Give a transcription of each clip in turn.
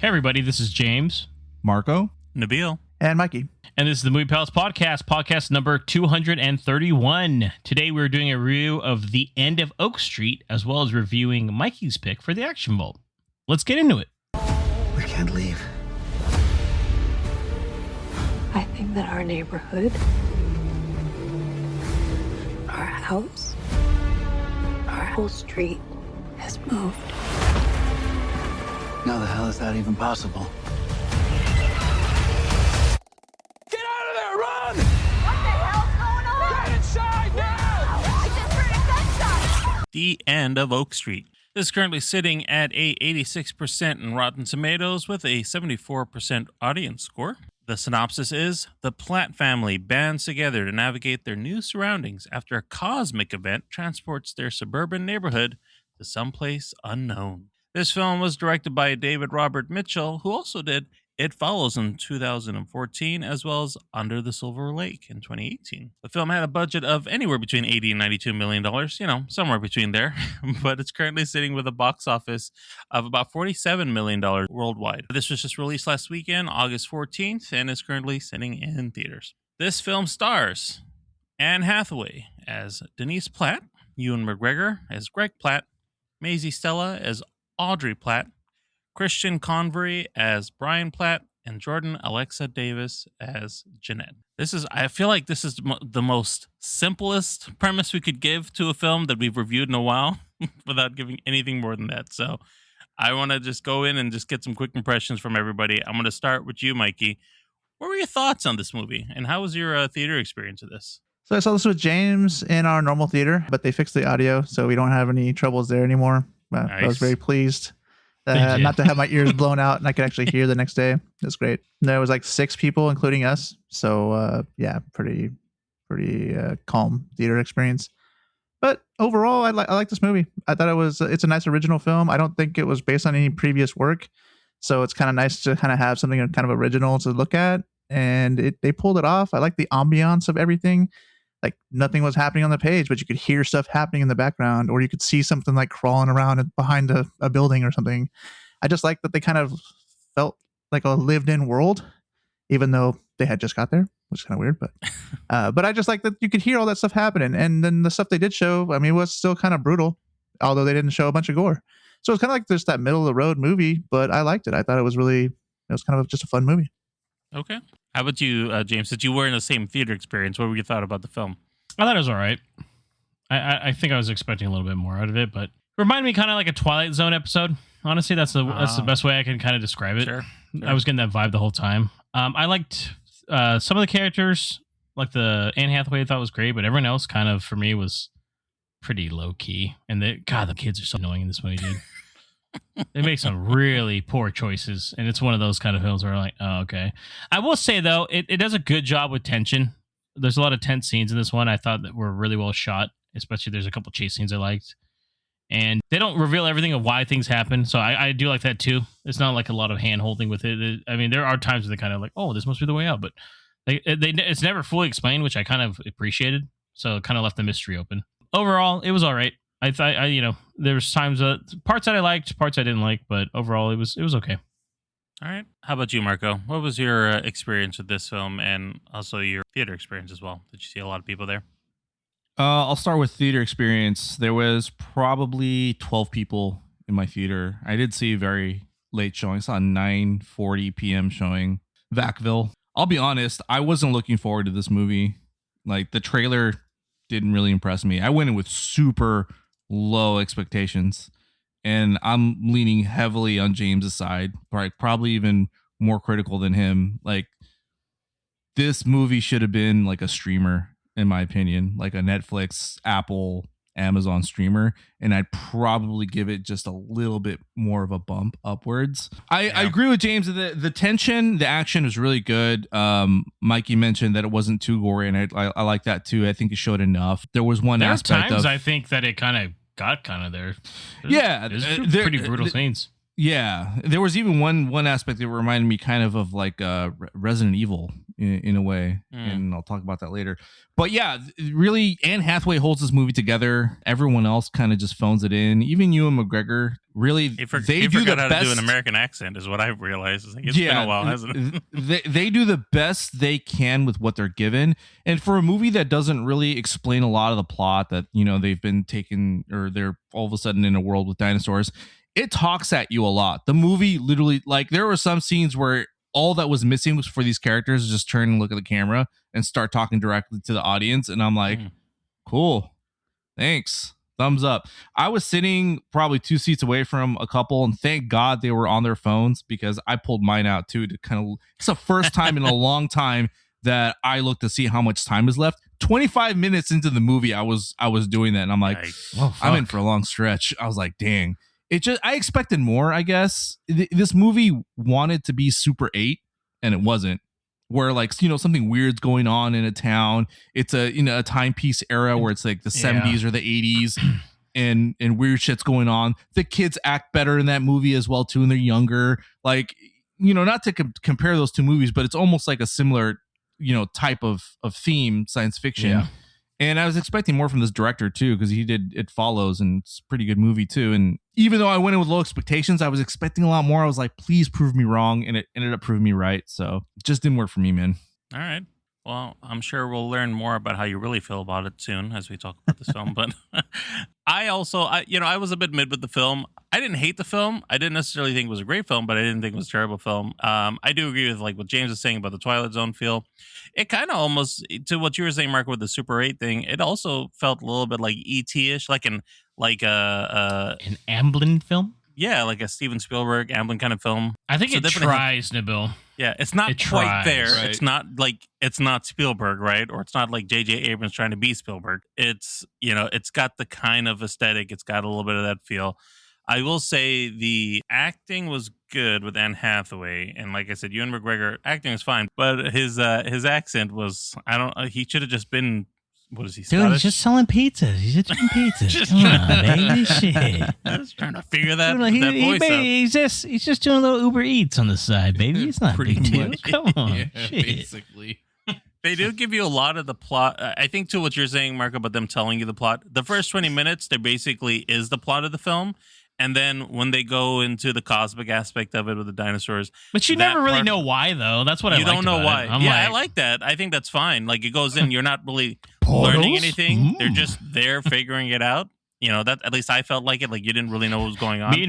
Hey everybody, this is James, Marco, Nabil, and Mikey. And this is the Movie Palace podcast number 231. Today we're doing a review of The End of Oak Street, as well as reviewing Mikey's pick for the Action Vault. Let's get into it. We can't leave. I think that our neighborhood, our house, our whole street has moved. How the hell is that even possible? Get out of there! Run! What the hell's going on? Get inside now! I just heard a gunshot! The End of Oak Street. This is currently sitting at a 86% in Rotten Tomatoes with a 74% audience score. The synopsis is, the Platt family bands together to navigate their new surroundings after a cosmic event transports their suburban neighborhood to someplace unknown. This film was directed by David Robert Mitchell, who also did It Follows in 2014, as well as Under the Silver Lake in 2018. The film had a budget of anywhere between $80 and $92 million, somewhere between there, but it's currently sitting with a box office of about $47 million worldwide. This was just released last weekend, August 14th, and is currently sitting in theaters. This film stars Anne Hathaway as Denise Platt, Ewan McGregor as Greg Platt, Maisy Stella as Audrey Platt, Christian Convery as Brian Platt, and Jordan Alexa Davis as Jeanette. I feel like this is the most simplest premise we could give to a film that we've reviewed in a while without giving anything more than that. So I want to just go in and just get some quick impressions from everybody. I'm going to start with you, Mikey. What were your thoughts on this movie, and how was your theater experience of this? So I saw this with James in our normal theater, but they fixed the audio, so we don't have any troubles there anymore. Nice. I was very pleased not to have my ears blown out and I could actually hear the next day. That's great. There was like 6 people, including us. So pretty calm theater experience. But overall, I like this movie. I thought it's a nice original film. I don't think it was based on any previous work. So it's kind of nice to kind of have something kind of original to look at. And they pulled it off. I like the ambiance of everything. Like nothing was happening on the page, but you could hear stuff happening in the background, or you could see something like crawling around behind a building or something. I just like that they kind of felt like a lived-in world, even though they had just got there, which is kind of weird. But I just like that you could hear all that stuff happening. And then the stuff they did show, I mean, was still kind of brutal, although they didn't show a bunch of gore. So it's kind of like just that middle of the road movie, but I liked it. I thought it was kind of just a fun movie. Okay. How about you, James? Since you were in the same theater experience, what were your thoughts about the film? I thought it was all right. I think I was expecting a little bit more out of it, but it reminded me kind of like a Twilight Zone episode. Honestly, that's the best way I can kind of describe it. Sure. I was getting that vibe the whole time. I liked some of the characters, like the Anne Hathaway I thought was great, but everyone else kind of, for me, was pretty low-key. And the kids are so annoying in this movie, dude. They make some really poor choices, and it's one of those kind of films where I'm like, oh, okay. I will say, though, it does a good job with tension. There's a lot of tense scenes in this one I thought that were really well shot, especially there's a couple chase scenes I liked. And they don't reveal everything of why things happen, so I do like that, too. It's not like a lot of hand-holding with it. I mean, there are times where they kind of like, oh, this must be the way out, but it's never fully explained, which I kind of appreciated, so it kind of left the mystery open. Overall, it was all right. I thought, there was times parts that I liked, parts I didn't like, but overall it was okay. All right. How about you, Marco? What was your experience with this film, and also your theater experience as well? Did you see a lot of people there? I'll start with theater experience. There was probably 12 people in my theater. I did see a very late showing. I saw a 9:40 p.m. showing, Vacville. I'll be honest, I wasn't looking forward to this movie. Like, the trailer didn't really impress me. I went in with super low expectations, and I'm leaning heavily on James's side, right? Probably even more critical than him. Like, this movie should have been like a streamer, in my opinion, like a Netflix, Apple, Amazon streamer, and I'd probably give it just a little bit more of a bump upwards. I agree with James. The tension, the action was really good. Mikey mentioned that it wasn't too gory, and I like that too. I think it showed enough. There was one aspect times I think that it kind of got there. There's pretty brutal scenes. Yeah, there was even one aspect that reminded me kind of like Resident Evil in a way, and I'll talk about that later. But yeah, really, Anne Hathaway holds this movie together. Everyone else kind of just phones it in. Even Ewan McGregor, really, He they do forgot the how best. to do an American accent, is what I've realized. It's been a while, hasn't it? they do the best they can with what they're given, and for a movie that doesn't really explain a lot of the plot, that they've been taken, or they're all of a sudden in a world with dinosaurs. It talks at you a lot. The movie literally, like, there were some scenes where all that was missing was for these characters to just turn and look at the camera and start talking directly to the audience. And I'm like, cool, thanks, thumbs up. I was sitting probably 2 seats away from a couple, and thank God they were on their phones, because I pulled mine out too to kind of. It's the first time in a long time that I looked to see how much time is left. 25 minutes into the movie, I was doing that, and I'm like, I'm in for a long stretch. I was like, dang. I expected more, I guess. This movie wanted to be Super 8, and it wasn't. Where, like, something weird's going on in a town. It's a timepiece era where it's like the 70s or the 80s, and weird shit's going on. The kids act better in that movie as well too, and they're younger. Like, not to compare those two movies, but it's almost like a similar type of theme, science fiction. Yeah. And I was expecting more from this director too, because he did It Follows, and it's a pretty good movie too. And even though I went in with low expectations, I was expecting a lot more. I was like, please prove me wrong, and it ended up proving me right. So it just didn't work for me, man. All right. Well, I'm sure we'll learn more about how you really feel about it soon as we talk about this film. But I was a bit mid with the film. I didn't hate the film. I didn't necessarily think it was a great film, but I didn't think it was a terrible film. I do agree with like what James was saying about the Twilight Zone feel. It kind of almost, to what you were saying, Mark, with the Super 8 thing, it also felt a little bit like E.T.-ish, like an Amblin film. Yeah, like a Steven Spielberg Amblin kind of film. I think it tries, Nabil. Yeah, it's not quite there. Right. It's not Spielberg, right? Or it's not like J.J. Abrams trying to be Spielberg. It's it's got the kind of aesthetic. It's got a little bit of that feel. I will say the acting was good with Anne Hathaway, and like I said, Ewan McGregor acting was fine, but his accent was he should have just been. What is he? Dude, Scottish? he's just selling pizzas. He's just doing pizzas. Come on, baby. Shit. Just trying to figure that, Dude, that voice out. He's just doing a little Uber Eats on the side, baby. It's not a big deal. Come on, shit. Basically. They do give you a lot of the plot. I think to what you're saying, Mark, about them telling you the plot. The first 20 minutes, there basically is the plot of the film. And then when they go into the cosmic aspect of it with the dinosaurs. But you never really know why, though. That's what I like. You don't know why. I like that. I think that's fine. Like, it goes in, you're not really learning anything. They're just there figuring it out. That at least I felt like it. Like, you didn't really know what was going on. Me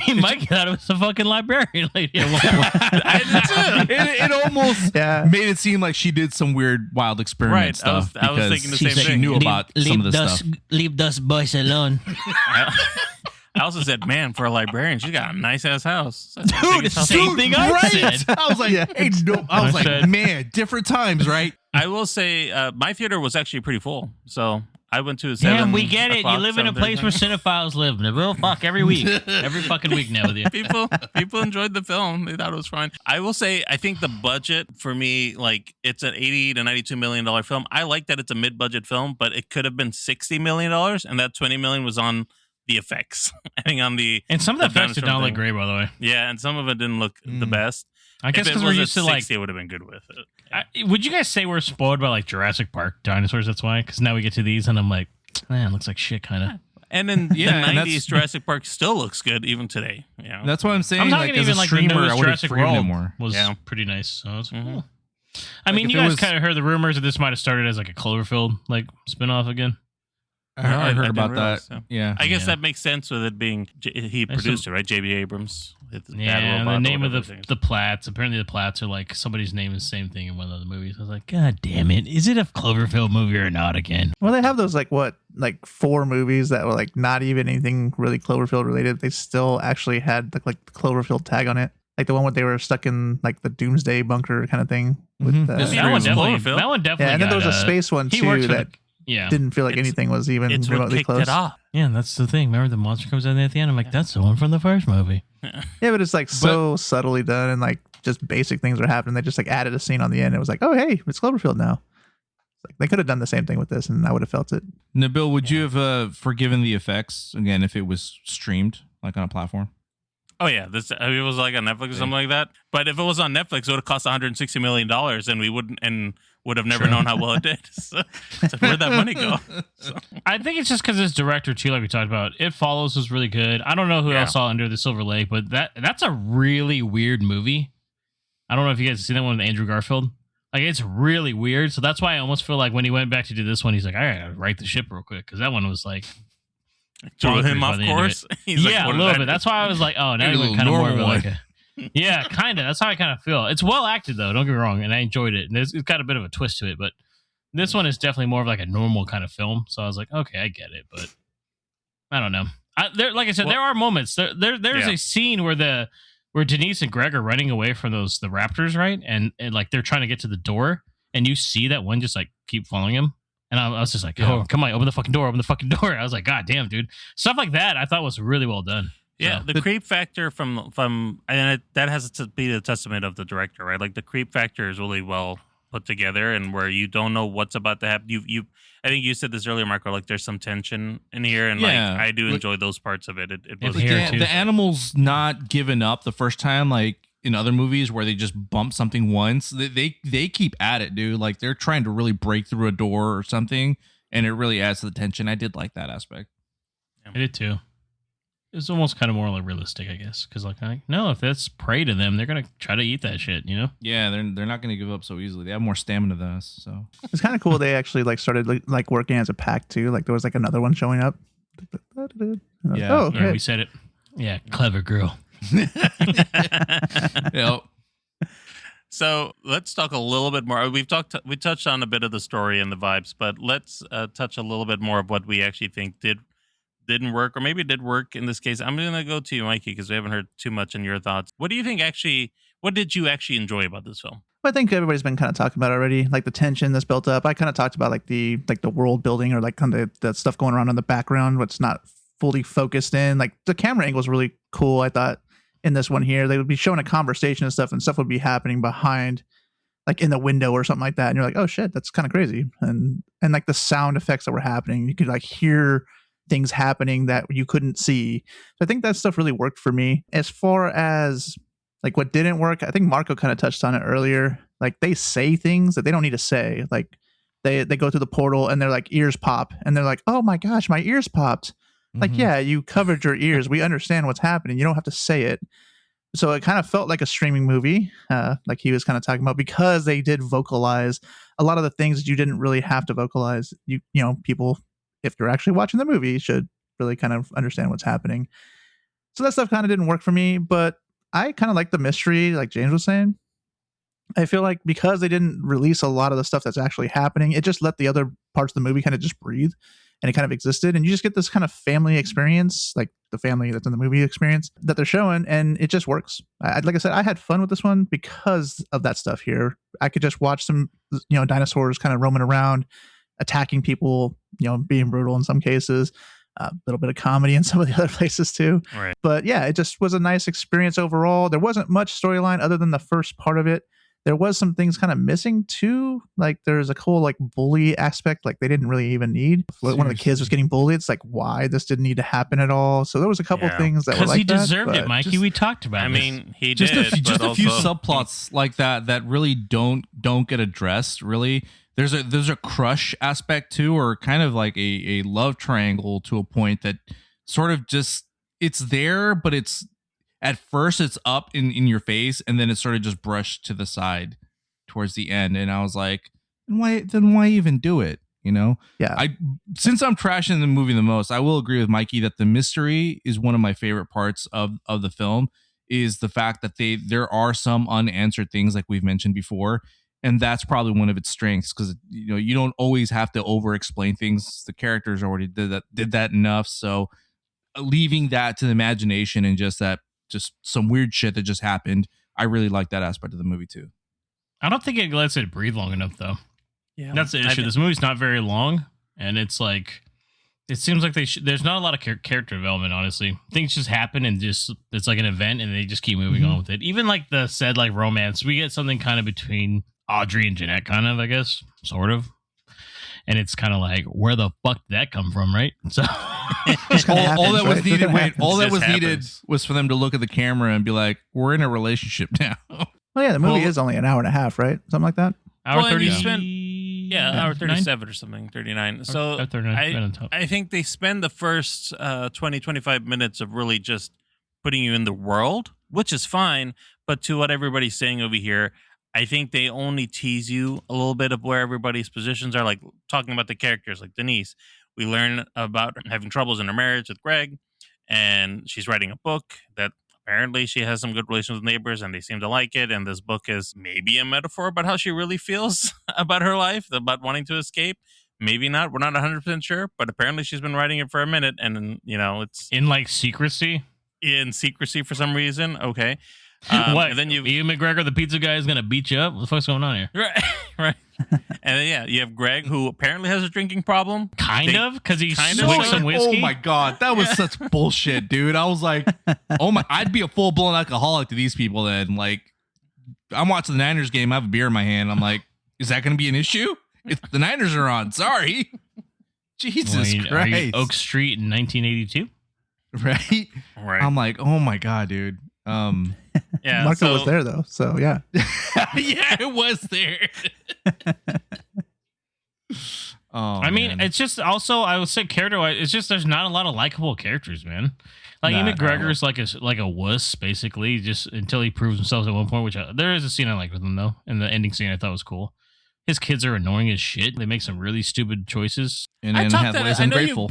and Mikey thought it was a fucking librarian lady at one point. I did too. It almost made it seem like she did some weird, wild experiment stuff. I was thinking the same thing. She knew about some of the stuff. Leave those boys alone. I also said, man, for a librarian, she's got a nice ass house. Dude, same thing I said. I was like, I was like, man, different times, right? I will say, my theater was actually pretty full, so I went to 7. Yeah, we get it. You live in a place where cinephiles live. Nabil, fuck, every week, every fucking week now with you. People enjoyed the film. They thought it was fine. I will say, I think the budget for me, like, it's an $80 to $92 million film. I like that it's a mid-budget film, but it could have been $60 million, and that $20 million was on the effects. I think on the and some of the effects did not look great, by the way. Yeah, and some of it didn't look the best. I guess because we're used to 60, it would have been good with it. Would you guys say we're spoiled by like Jurassic Park dinosaurs? That's why. Because now we get to these, and I'm like, man, it looks like shit, kind of. And in the 90s, Jurassic Park still looks good even today. Yeah, that's what I'm saying. I'm talking like, even as a like streamer, the newest I would Jurassic have World more. Was pretty nice. So it's cool. I Like, mean, you guys kind of heard the rumors that this might have started as like a Cloverfield like spinoff again. I heard about that. So. Yeah, I guess that makes sense with it being he produced it, right? J.B. Abrams. Yeah, and the name of the Platts. Apparently, the Platts are like somebody's name is the same thing in one of the movies. I was like, God damn it! Is it a Cloverfield movie or not again? Well, they have those like 4 movies that were like not even anything really Cloverfield related. They still actually had like the Cloverfield tag on it. Like the one where they were stuck in like the Doomsday bunker kind of thing. With, that one definitely. Yeah, and then there was a space one too that. Yeah, didn't feel like anything was even remotely close. It off. Yeah, that's the thing. Remember the monster comes in at the end? I'm like, that's the one from the first movie. Yeah, but it's like so subtly done, and like just basic things are happening. They just like added a scene on the end. It was like, oh hey, it's Cloverfield now. Like they could have done the same thing with this, and I would have felt it. Nabil, would you have forgiven the effects again if it was streamed like on a platform? Oh yeah, this it was like on Netflix or something like that. But if it was on Netflix, it would have cost $160 million, and we would have never known how well it did. So where'd that money go? So. I think it's just because this director too, like we talked about. It Follows was really good. I don't know who else saw Under the Silver Lake, but that's a really weird movie. I don't know if you guys have seen that one with Andrew Garfield. Like, it's really weird. So that's why I almost feel like when he went back to do this one, he's like, I gotta right the ship real quick, because that one was like threw him off course. He's a little bit. That's why I was like, oh, now he went kind of more of like yeah, kind of. That's how I kind of feel. It's well acted though. Don't get me wrong, and I enjoyed it. And it's got a bit of a twist to it, but this one is definitely more of like a normal kind of film. So I was like, okay, I get it, but I don't know. Like I said, there are moments. There's a scene where Denise and Greg are running away from the raptors, right? And like they're trying to get to the door, and you see that one just like keep following him. And I was just like, oh, come on, open the fucking door. I was like, God damn, dude. Stuff like that I thought was really well done. Yeah, so. The creep factor from and that has to be the testament of the director, right? Like the creep factor is really well put together, and where you don't know what's about to happen. I think you said this earlier, Marco. Like there's some tension in here, and like I do enjoy those parts of it. It was the animal's not giving up the first time, like in other movies where they just bump something once. They keep at it, dude. Like they're trying to really break through a door or something, and it really adds to the tension. I did like that aspect. I did too. It's almost kind of more like realistic, I guess, because like no, if that's prey to them, they're gonna try to eat that shit, you know? Yeah, they're not gonna give up so easily. They have more stamina than us, so it's kind of cool. They actually like started like working as a pack too. Like there was like another one showing up. Yeah, we said it. Yeah, clever girl. Yep. So let's talk a little bit more. We touched on a bit of the story and the vibes, but let's touch a little bit more of what we actually think didn't work, or maybe it did work in this case. I'm going to go to you, Mikey, because we haven't heard too much in your thoughts. What do you think what did you actually enjoy about this film? I think everybody's been kind of talking about it already, like the tension that's built up. I kind of talked about like the world building, or like kind of the stuff going around in the background, what's not fully focused in. Like the camera angle is really cool, I thought, in this one here. They would be showing a conversation and stuff would be happening behind, like in the window or something like that. And you're like, oh shit, that's kind of crazy. And like the sound effects that were happening, you could like hear things happening that you couldn't see. So I think that stuff really worked for me. As far as like what didn't work, I think Marco kind of touched on it earlier. Like they say things that they don't need to say. Like they go through the portal and their like ears pop and they're like, oh my gosh, my ears popped. Like, yeah, you covered your ears. We understand what's happening. You don't have to say it. So it kind of felt like a streaming movie, like he was kind of talking about, because they did vocalize a lot of the things that you didn't really have to vocalize. You know, people, if you're actually watching the movie, should really kind of understand what's happening. So that stuff kind of didn't work for me, but I kind of like the mystery, like James was saying. I feel like because they didn't release a lot of the stuff that's actually happening, it just let the other parts of the movie kind of just breathe, and it kind of existed. And you just get this kind of family experience, like the family that's in the movie experience that they're showing, and it just works. Like I said, I had fun with this one because of that stuff here. I could just watch some, dinosaurs kind of roaming around, attacking people, being brutal in some cases, a little bit of comedy in some of the other places too. Right. But yeah, it just was a nice experience overall. There wasn't much storyline other than the first part of it. There was some things kind of missing too. Like there's a cool like bully aspect, like they didn't really even need. Seriously. One of the kids was getting bullied. It's like, why this didn't need to happen at all. So there was a couple things that were like that. Because he deserved it, Mikey. We talked about it. I mean, he just did. Just a few subplots like that really don't get addressed. Really, there's a crush aspect too, or kind of like a love triangle to a point that sort of just it's there, but it's. At first, it's up in your face, and then it's sort of just brushed to the side towards the end. And I was like, why even do it? Yeah. Since I'm trashing the movie the most, I will agree with Mikey that the mystery is one of my favorite parts of the film. Is the fact that there are some unanswered things, like we've mentioned before, and that's probably one of its strengths, because you don't always have to over explain things. The characters already did that enough. So leaving that to the imagination and just some weird shit that just happened. I really like that aspect of the movie too. I don't think it lets it breathe long enough though. Yeah, that's the issue. This movie's not very long, and it's like it seems like there's not a lot of character development. Honestly, things just happen, and it's like an event, and they just keep moving on with it. Even like the said like romance, we get something kind of between Audrey and Jeanette, kind of, I guess, sort of. and it's kind of like, where the fuck did that come from, right? So all that was needed. All that was needed was for them to look at the camera and be like, "We're in a relationship now." Well, yeah, the movie is only an hour and a half, right? Something like that. Hour Well, and 30. you spend- hour 37 or something, 39. So Hour 39 on top. I think they spend the first 20, 25 minutes of really just putting you in the world, which is fine. But to what everybody's saying over here, I think they only tease you a little bit of where everybody's positions are, like talking about the characters, like Denise. We learn about having troubles in her marriage with Greg, and she's writing a book that apparently she has some good relations with neighbors and they seem to like it. And this book is maybe a metaphor about how she really feels about her life, about wanting to escape. Maybe not. We're not 100% sure, but apparently she's been writing it for a minute, and it's In like secrecy. in secrecy for some reason. Okay. What? And then Ewan McGregor, the pizza guy, is gonna beat you up. What the fuck's going on here? right. And then, you have Greg, who apparently has a drinking problem. Kind of, because he kind of swings so- some whiskey. Oh my god, that was such bullshit, dude. I was like, oh my, I'd be a full blown alcoholic to these people. Then, like, I'm watching the Niners game. I have a beer in my hand. I'm like, is that going to be an issue? If the Niners are on, sorry. Jesus Are you Christ. Oak Street in 1982. Right? Right. I'm like, oh my god, dude. Yeah. Marco so- was there though, so yeah. Yeah, it was there. Oh, I mean, man. it's just also, I would say character-wise, it's just there's not a lot of likable characters, man. Like Nah, Ewan McGregor's like a wuss, basically, just until he proves himself at one point. Which there is a scene I like with him though, and the ending scene I thought was cool. His kids are annoying as shit. They make some really stupid choices. and I then talked Hathaway's that. I know ungrateful.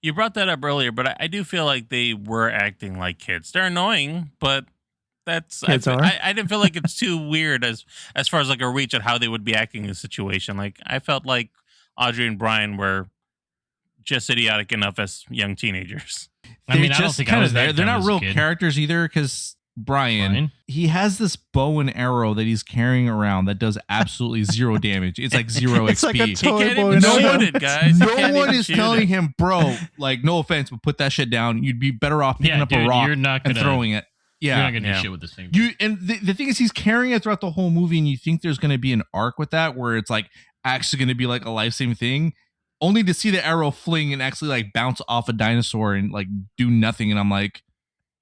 you brought that up earlier, but I do feel like they were acting like kids. They're annoying, but that's Kids are. I didn't feel like it's too weird as far as like a reach at how they would be acting in the situation. Like I felt like Audrey and Brian were just idiotic enough as young teenagers. I mean, They're I don't just think I kind was of that there. They're dumb not as a real kid. characters either, because Brian, he has this bow and arrow that he's carrying around that does absolutely zero damage. It's like zero It's XP. like a He toy can't boy. even No shoot one- it, guys. He No can't one even is shoot telling it. him, bro, like, no offense, but put that shit down. You'd be better off picking Yeah, up dude, a rock you're not and gonna- throwing it. You're Yeah. not gonna Yeah. do shit with this thing. The thing is, he's carrying it throughout the whole movie, and you think there's going to be an arc with that where it's like actually going to be like a life-saving thing, only to see the arrow fling and actually like bounce off a dinosaur and like do nothing. And I'm like,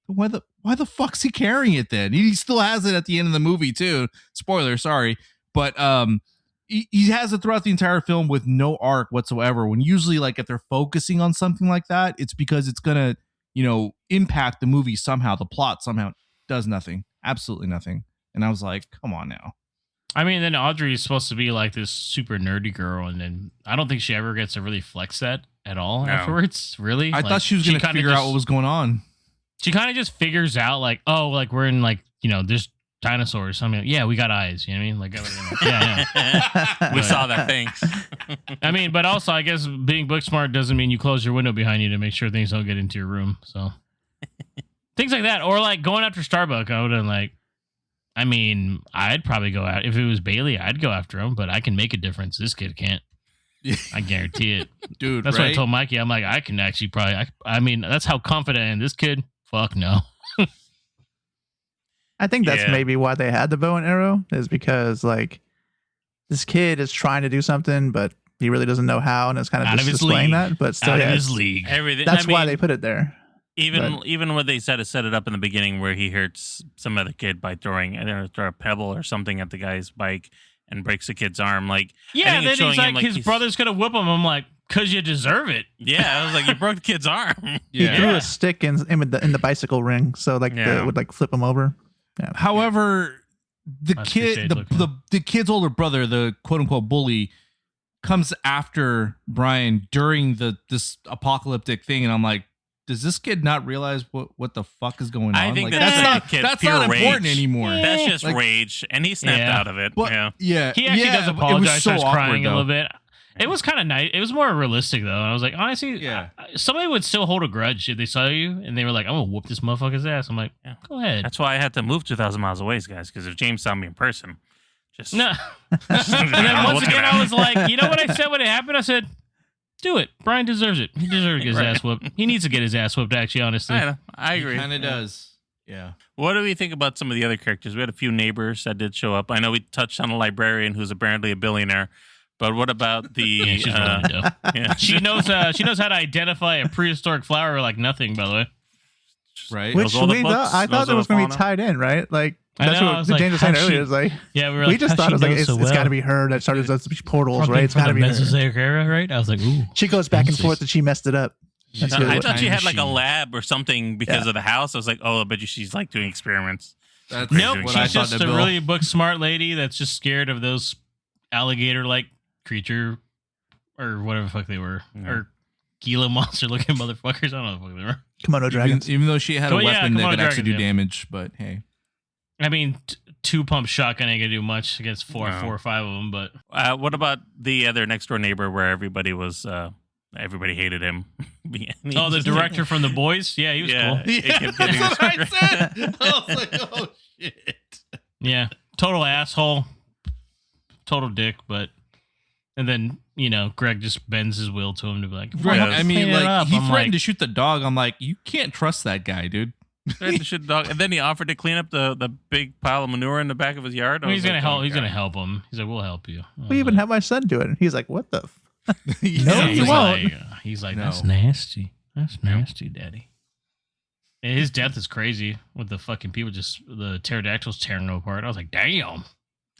why the fuck's he carrying it then? He still has it at the end of the movie too. Spoiler, sorry, but he has it throughout the entire film with no arc whatsoever. When usually, like, if they're focusing on something like that, it's because it's gonna, impact the movie somehow. The plot somehow does nothing, absolutely nothing. And I was like, come on now. I mean, then Audrey is supposed to be like this super nerdy girl, and then I don't think she ever gets to really flex that at all No. afterwards. Really, I thought she was gonna kinda figure out just- what was going on. She kind of just figures out like, oh, like we're in like there's dinosaurs. I mean, yeah, we got eyes. You know what I mean? Like, yeah. We saw that. Thanks. I mean, but also, I guess being book smart doesn't mean you close your window behind you to make sure things don't get into your room. So things like that, or like going after Starbuck, I would have like. I mean, I'd probably go out if it was Bailey. I'd go after him, but I can make a difference. This kid can't. I guarantee it, Dude. That's what I told Mikey. I'm like, I can actually probably. I mean, that's how confident I am. This kid, fuck no. I think that's Yeah. maybe why they had the bow and arrow, is because like this kid is trying to do something, but he really doesn't know how, and it's kind of Out just of his displaying league. that. But still, Out yeah, of his league. Everything. that's I why mean, they put it there. Even what they said is set it up in the beginning where he hurts some other kid by throwing a pebble or something at the guy's bike and breaks the kid's arm. Like, I Yeah, think then it's showing he's him, like, his he's- brother's gonna whip him. I'm like, cause you deserve it. Yeah, I was like, you broke the kid's arm. He Yeah. threw a stick in the bicycle ring, so like Yeah. it would like flip him over. Yeah. However, the That's kid, cliche looking. the kid's older brother, the quote unquote bully, comes after Brian during this apocalyptic thing, and I'm like, does this kid not realize what the fuck is going on? I think like, that's kid, that's pure not important rage. anymore. That's just Like, rage, and he snapped Yeah. out of it. But yeah. He actually does it was apologize, so starts awkward, crying a though. little bit. It was kind of nice. It was more realistic though. I was like, honestly, Yeah. somebody would still hold a grudge if they saw you and they were like, I'm gonna whoop this motherfucker's ass. I'm like, Yeah. go ahead. That's why I had to move 2,000 miles away, guys, because if James saw me in person, just... No. I And don't then know once what's again, gonna I was happen. like, you know what I said when it happened? I said, do it. Brian deserves it. He deserves to get his Right. ass whooped. He needs to get his ass whooped, actually, honestly. I know. I agree. Kind of does. Yeah. What do we think about some of the other characters? We had a few neighbors that did show up. I know we touched on a librarian who's apparently a billionaire, But what about the? Yeah, she's really dope. yeah. She knows how to identify a prehistoric flower like nothing. By the way, Right? Which Those are the we books. thought, I thought Those it are was going to be falling tied in, right? Like I that's know, I what was James like, was saying how'd earlier. she- It was like yeah, we were we like, just how'd thought she it was like know it's so got to well? be her that started those portals, From right? It's the got to be her. Mesozoic era, right? I was like, ooh. She goes back and Jesus. forth and she messed it up. That's I good. thought she Time had like a machine. lab or something because Yeah. of the house. I was like, oh, I bet you she's like doing experiments. That's Nope, what what she's I thought. just a really book smart lady that's just scared of those alligator-like creature or whatever the fuck they were, Yeah. or Gila monster looking motherfuckers. I don't know what the fuck they were. Komodo dragons. Even though she had a Well, yeah, weapon that Komodo could actually do dragons, yeah. damage, but hey. I mean, two pump shotgun ain't gonna do much against four No. or five of them, but What about the other next door neighbor where everybody was everybody hated him? oh, the director from The Boys, yeah, he was Yeah. cool. He kept getting That's what I his- said. I was like, oh shit. Yeah, total asshole, total dick, but and then Greg just bends his will to him to be like, Right. Yes. I mean, clean it like up. he I'm threatened like, to shoot the dog. I'm like, you can't trust that guy, dude. Tried to shoot the dog, and then he offered to clean up the big pile of manure in the back of his yard. I he's was gonna like, help. oh, He's God. gonna help him. He's like, we'll help you. I was We even like, have my son do it. And he's like, what the? No, yeah, you he's won't. like, he's like, No. that's nasty. That's nasty, daddy. And his death is crazy with the fucking people the pterodactyls tearing him apart. I was like, damn.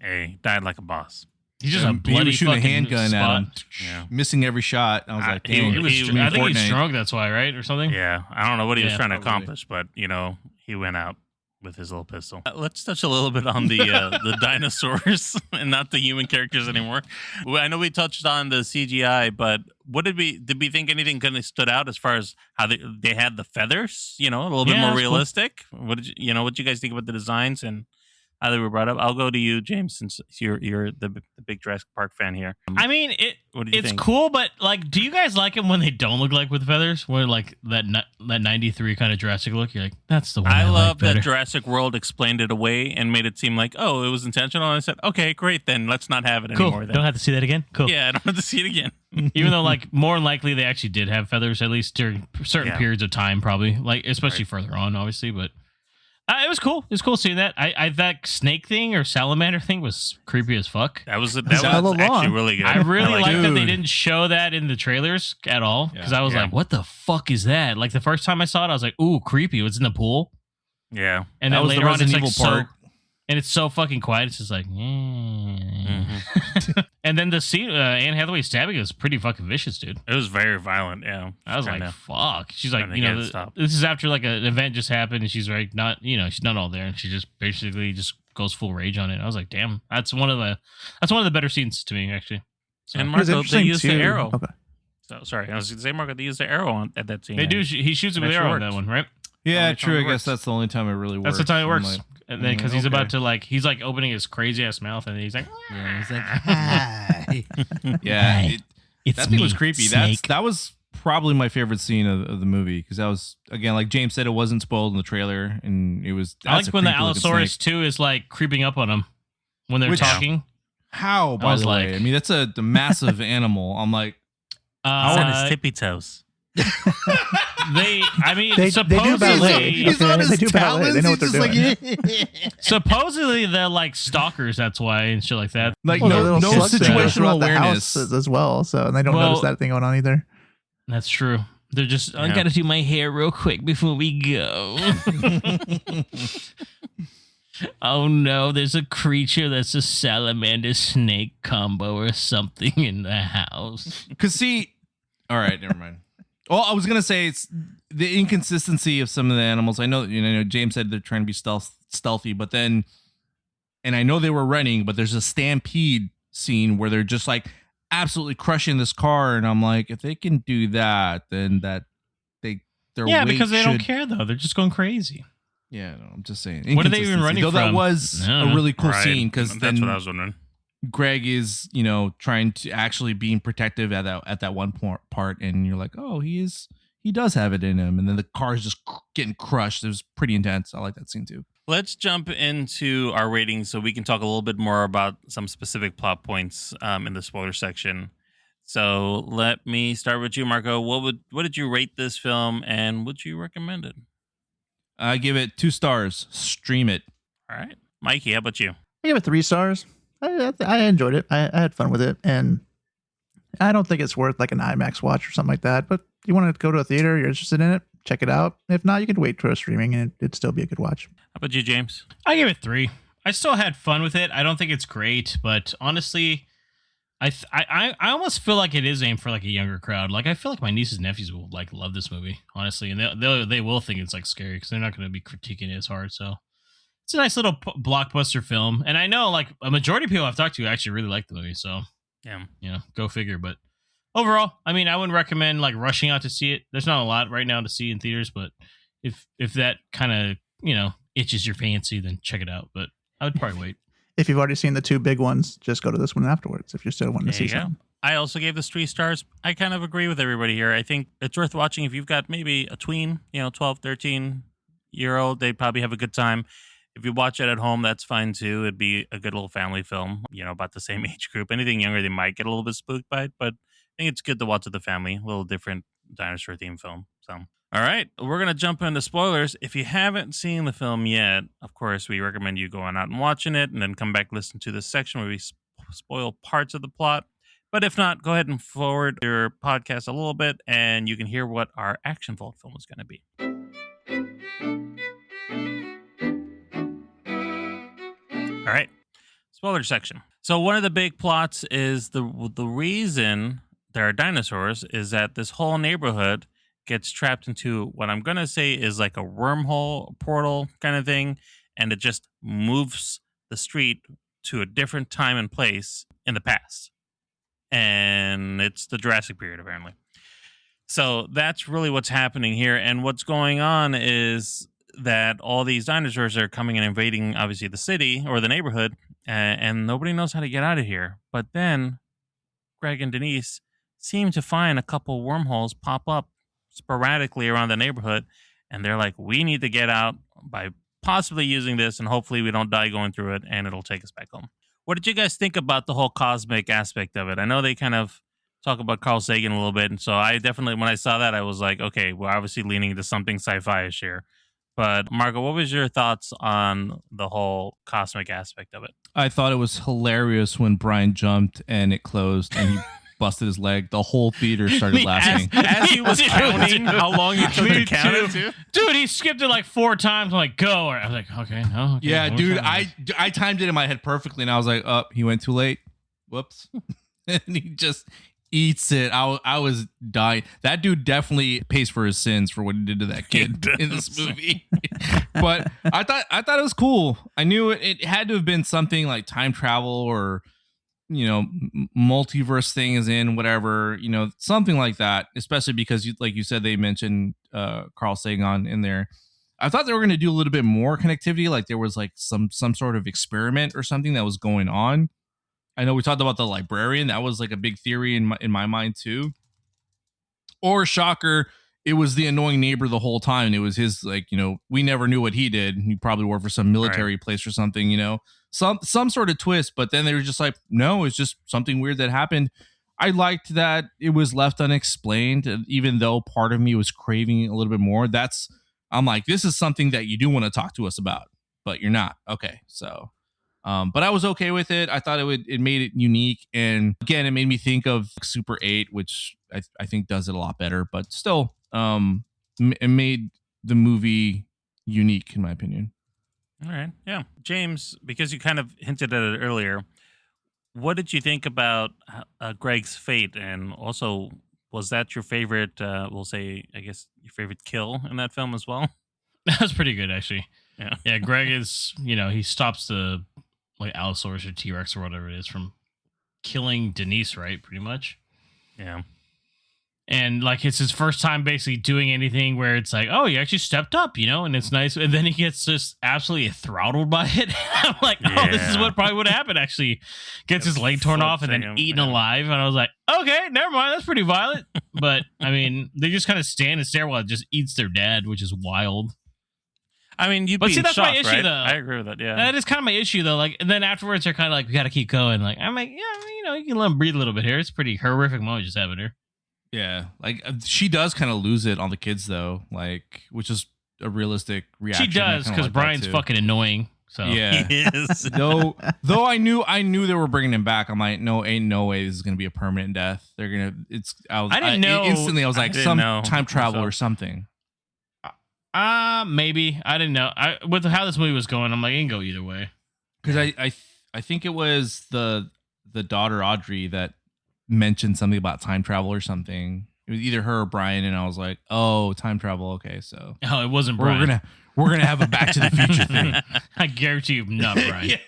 Hey, died like a boss. He's just Yeah, a he bloody was shooting a fucking handgun spot. at him, Yeah. missing every shot. I was like, he dang, was- streaming I think he's Fortnite. drunk. That's why, right, or something. Yeah, I don't know what he was Yeah, trying to probably. accomplish, but he went out with his little pistol. Let's touch a little bit on the the dinosaurs and not the human characters anymore. I know we touched on the CGI, but what did we think anything kind of stood out as far as how they had the feathers? A little bit Yeah, more that's cool. realistic. What did what you guys think about the designs and how they were brought up? I'll go to you, James, since you're the big Jurassic Park fan here. I mean, What did you it's think? cool, but like, do you guys like them when they don't look like with feathers? Where like that 93 kind of Jurassic look? You're like, that's the one I I love like better. that Jurassic World explained it away and made it seem like, oh, it was intentional. And I said, okay, great, then let's not have it Cool. anymore. Then. Don't have to see that again. Cool. Yeah, I don't have to see it again. Even though, like, more than likely they actually did have feathers, at least during certain Yeah. periods of time, probably. Like, especially further on, obviously. But it was cool. It was cool seeing that. I that snake thing or salamander thing was creepy as fuck. That was hella actually long. really good. I really liked like it. that they Dude. didn't show that in the trailers at all. Because I was Yeah. like, what the fuck is that? Like, the first time I saw it, I was like, ooh, creepy. It was in the pool. Yeah. And That then was the later on, it's Resident like Evil part. and it's so fucking quiet. It's just like, and then the scene, Anne Hathaway stabbing is pretty fucking vicious, dude. It was very violent. Yeah. I was like, Kinda- fuck. She's like, kinda get it this stopped. is after like an event just happened, and she's like, not, she's not all there, and she just basically just goes full rage on it. I was like, damn, that's one of the better scenes to me, actually. So, And It was Marco, they interesting, used the too. arrow. Okay. So sorry, I was going to say, Marco, they used the arrow at that scene. they do. He shoots it with It the arrow actually on that works. one, right? Yeah, Only true. time I it guess works. that's the only time it really works. That's the time it I'm works. like, And then because he's okay. about to he's like opening his crazy ass mouth, and he's like, yeah, he's like, hi. Yeah, Hi. that thing was creepy. That was probably my favorite scene of the movie because that was, again, like James said, it wasn't spoiled in the trailer, and it was. I like that's a when the creepy looking Allosaurus snake. too is like creeping up on him when they're Which- talking. How, I by was the way? like- I mean, that's a massive animal. I'm like, He's on his tippy toes. I mean, They do supposedly, ballet. he's Okay, on his they do ballet. talons. They know what He's they're just doing. like, supposedly they're like stalkers. That's why and shit like that. like Well, the no, little no slugs that go situational throughout the awareness. house as well. So and they don't Well- notice that thing going on either. That's true. They're just, I Yeah. gotta do my hair real quick before we go. Oh no, there's a creature that's a salamander snake combo or something in the house. Because see, all right, never mind. Well, I was gonna say it's the inconsistency of some of the animals. I know, James said they're trying to be stealthy, but then, and I know they were running, but there's a stampede scene where they're just like absolutely crushing this car, and I'm like, if they can do that, then their Yeah, weight because they don't should- care though. They're just going crazy. Yeah, no, I'm just saying. What are they even Inconsistency. running Though that from? was I don't a know. really cool Right. scene because That's then what I was wondering. Greg is, trying to actually being protective at that one part, and you're like, oh, he does have it in him, and then the car's just getting crushed. It was pretty intense. I like that scene too. Let's jump into our ratings so we can talk a little bit more about some specific plot points in the spoiler section. So let me start with you, Marco. What did you rate this film, and would you recommend it? I give it 2 stars. Stream it. All right, Mikey, how about you? I give it 3 stars. I enjoyed it. I had fun with it, and I don't think it's worth like an IMAX watch or something like that. But you want to go to a theater, you're interested in it, check it out. If not, you could wait for a streaming, and it'd still be a good watch. How about you, James? I give it 3. I still had fun with it. I don't think it's great, but honestly, I almost feel like it is aimed for like a younger crowd. Like I feel like my nieces and nephews will like love this movie, honestly, and they will think it's like scary because they're not going to be critiquing it as hard. So it's a nice little blockbuster film, and I know like a majority of people I've talked to actually really like the movie. So Yeah. Go figure. But overall, I mean, I wouldn't recommend like rushing out to see it. There's not a lot right now to see in theaters, but if that kind of itches your fancy, then check it out. But I would probably wait. If you've already seen the 2 big ones, just go to this one afterwards. If you're still wanting to see something. I also gave this 3 stars. I kind of agree with everybody here. I think it's worth watching if you've got maybe a tween, 12, 13-year-old. They'd probably have a good time. If you watch it at home, that's fine too. It'd be a good little family film, about the same age group. Anything younger, they might get a little bit spooked by it, but I think it's good to watch with the family. A little different dinosaur theme film. So, all right, we're going to jump into spoilers. If you haven't seen the film yet, of course, we recommend you going out and watching it and then come back, listen to this section where we spoil parts of the plot. But if not, go ahead and forward your podcast a little bit and you can hear what our action-filled film is going to be. All right, spoiler section. So one of the big plots is the reason there are dinosaurs is that this whole neighborhood gets trapped into what I'm going to say is like a wormhole portal kind of thing, and it just moves the street to a different time and place in the past. And it's the Jurassic period, apparently. So that's really what's happening here. And what's going on is that all these dinosaurs are coming and invading, obviously, the city or the neighborhood, and nobody knows how to get out of here. But then Greg and Denise seem to find a couple wormholes pop up sporadically around the neighborhood, and they're like, we need to get out by possibly using this, and hopefully we don't die going through it, and it'll take us back home. What did you guys think about the whole cosmic aspect of it? I know they kind of talk about Carl Sagan a little bit, and so I definitely, when I saw that, I was like, okay, we're obviously leaning into something sci-fi-ish here. But Marco, what was your thoughts on the whole cosmic aspect of it? I thought it was hilarious when Brian jumped and it closed and he busted his leg. The whole theater started laughing. As he was counting how long it took to count it to. Dude, he skipped it like 4 times. I'm like, go. I was like, okay, no. Okay, Yeah, dude, I timed it in my head perfectly, and I was like, oh, he went too late. Whoops. And he just eats it. I was dying. That dude definitely pays for his sins for what he did to that kid in this movie. But I thought it was cool. I knew it had to have been something like time travel or multiverse thing is in whatever, something like that, especially because like you said, they mentioned Carl Sagan in there. I thought they were going to do a little bit more connectivity, like there was like some sort of experiment or something that was going on. I know we talked about the librarian. That was like a big theory in my mind too. Or shocker, it was the annoying neighbor the whole time. It was his, like, we never knew what he did. He probably worked for some military place or something, some sort of twist. But then they were just like, no, it's just something weird that happened. I liked that it was left unexplained, even though part of me was craving a little bit more. I'm like, this is something that you do want to talk to us about, but you're not. Okay, so. But I was okay with it. I thought it made it unique. And again, it made me think of Super 8, which I think does it a lot better, but still, it made the movie unique in my opinion. All right. Yeah. James, because you kind of hinted at it earlier, what did you think about Greg's fate? And also, was that your favorite, we'll say, I guess, your favorite kill in that film as well? That was pretty good, actually. Yeah. Yeah, Greg is, he stops the Allosaurus or T-Rex or whatever it is from killing Denise, right? Pretty much. Yeah. And it's his first time basically doing anything where it's like, oh, he actually stepped up, and it's nice. And then he gets just absolutely throttled by it. I'm like, oh, this is what probably would happen. Actually, gets his leg torn off and then eaten alive. And I was like, okay, never mind. That's pretty violent. But I mean, they just kind of stand and stare while it just eats their dad, which is wild. I mean, you'd be that's shocked, my issue, right? Though. I agree with that. Yeah, that is kind of my issue, though. And then afterwards, they're kind of like, we got to keep going. I'm like, yeah, you can let him breathe a little bit here. It's a pretty horrific moment just having her. Yeah, she does kind of lose it on the kids, though, which is a realistic reaction. She does, because Brian's fucking annoying. So Yeah. Yes. though I knew they were bringing him back. I'm like, no, ain't no way this is gonna be a permanent death. They're gonna. I didn't know instantly. I was like, didn't some know time travel myself. or something. maybe I didn't know. With how this movie was going, I'm like, it can go either way. Because I think it was the daughter Audrey that mentioned something about time travel or something. It was either her or Brian, and I was like, oh, time travel. Okay, so Oh, it wasn't Brian. we're gonna have a Back to the Future thing. I guarantee you, not Brian.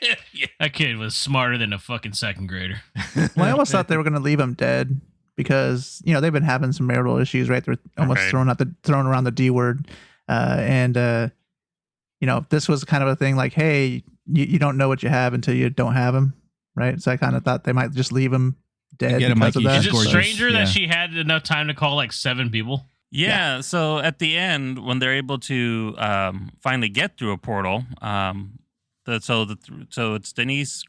That kid was smarter than a fucking second grader. Well, I almost thought they were going to leave him dead because they've been having some marital issues, right? They're almost Right. throwing around the D word, and this was kind of a thing like, hey, you don't know what you have until you don't have him, right? So I kind of thought they might just leave him dead Get him, because of Mikey. that. Is it gorgeous. stranger Yeah. that she had enough time to call like 7 people? Yeah, so at the end, when they're able to finally get through a portal, so it's Denise,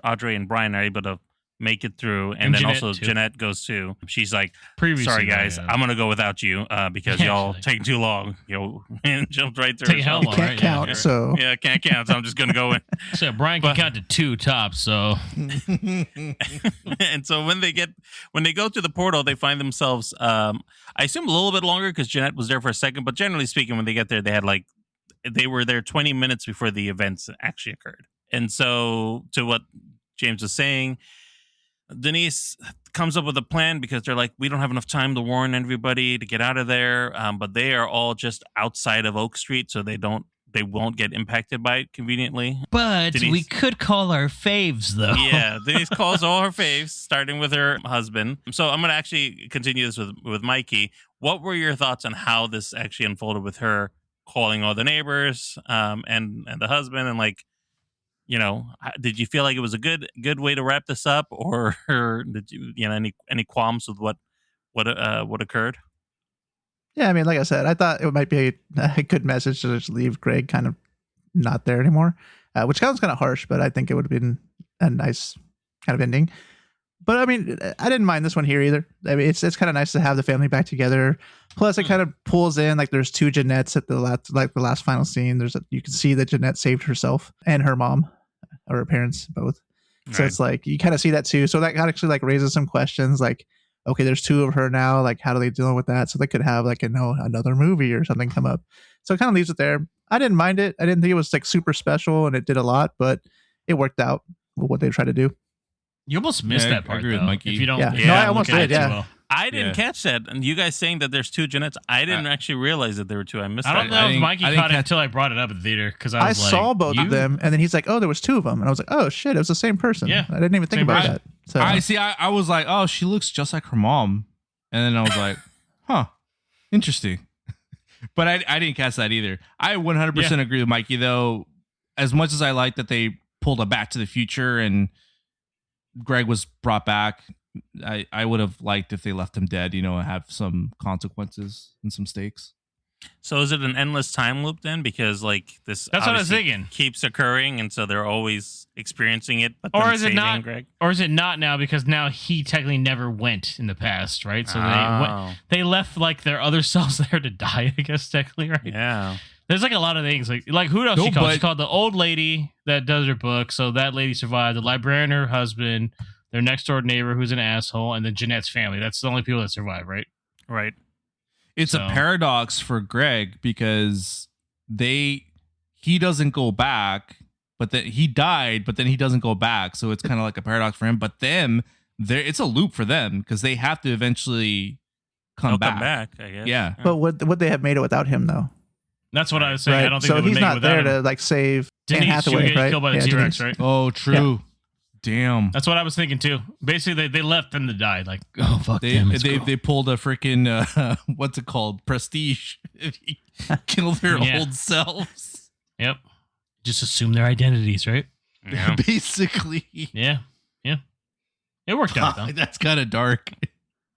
Audrey, and Brian are able to make it through, and then Jeanette, also too. Jeanette goes too. She's like, Previously, "Sorry guys, yeah. I'm gonna go without you because Yeah, y'all she's take too long." And jumped right through. Take how So- long? Can't right? count, Yeah. so Yeah, can't count. So I'm just gonna go in. So Brian can count to 2 tops. So And so when they go through the portal, they find themselves. I assume a little bit longer because Jeanette was there for a second, but generally speaking, when they get there, they were there 20 minutes before the events actually occurred. And so, to what James was saying, Denise comes up with a plan because they're like, we don't have enough time to warn everybody to get out of there. But they are all just outside of Oak Street, so they won't get impacted by it conveniently. but Denise- we could call our faves though. Yeah, Denise calls all her faves, starting with her husband. So I'm going to actually continue this with Mikey. What were your thoughts on how this actually unfolded with her calling all the neighbors and the husband? And did you feel like it was a good way to wrap this up, or did you any qualms with what occurred? yeah, I mean, like I said, I thought it might be a good message to just leave Greg kind of not there anymore, which sounds kind of harsh, but I think it would have been a nice kind of ending. But I mean, I didn't mind this one here either. I mean, it's kind of nice to have the family back together. Plus, it kind of pulls in like there's 2 Jeanettes at the last final scene. You can see that Jeanette saved herself and her mom, or her parents both. So Right. it's like you kind of see that too. So that actually like raises some questions. Like, okay, there's 2 of her now. Like, how do they deal with that? So they could have like another movie or something come up. So it kind of leaves it there. I didn't mind it. I didn't think it was like super special, and it did a lot, but it worked out with what they tried to do. You almost missed Yeah, I that part agree with though. Mikey. If you don't, Yeah. No, I look almost at it did, too yeah. well. I didn't Yeah. catch that. And you guys saying that there's 2 Jeanettes, I didn't actually realize that there were 2. I missed I don't that. know I if didn't- Mikey I didn't caught it catch- until I brought it up at the theater because I was like, saw both you? of them, and then he's like, "Oh, there was 2 of them," and I was like, "Oh shit, it was the same person." Yeah. I didn't even think Same about person. that. So I see. I was like, oh, she looks just like her mom, and then I was like, huh, interesting. But I didn't catch that either. I 100% agree with Mikey though. As much as I like that they pulled a Back to the Future and Greg was brought back, I would have liked if they left him dead, and have some consequences and some stakes. So is it an endless time loop then? Because this That's what I was obviously thinking. keeps occurring, and so they're always experiencing it. But Or then is it saving not? Greg? Or is it not now? Because now he technically never went in the past, right? So Oh. they left like their other selves there to die. I guess technically, right? Yeah. There's like a lot of things. Like who else No, she called? but- She called the old lady that does her book. So that lady survived. The librarian, her husband, their next door neighbor who's an asshole, and then Jeanette's family. That's the only people that survive, right? Right. It's So- a paradox for Greg because he doesn't go back, but then he died, but then he doesn't go back. So it's kind of like a paradox for him. But them, it's a loop for them because they have to eventually They'll come back. come back, I guess. Yeah. but would they have made it without him though? That's what I was saying. I Right. don't think So they would he's make it not without there him. to like save Denise, Anne she would Hathaway, get right? killed by the Yeah, T-Rex, Denise. right? Oh, true. Damn. That's what I was thinking too. Basically, they left them to die. Like, oh fuck They them. it's they, cool. they pulled a freaking what's it called? Prestige. Kill their Yeah. old selves. Yep. Just assume their identities, right? Yeah. Basically. Yeah. Yeah. It worked out though. That's kind of dark.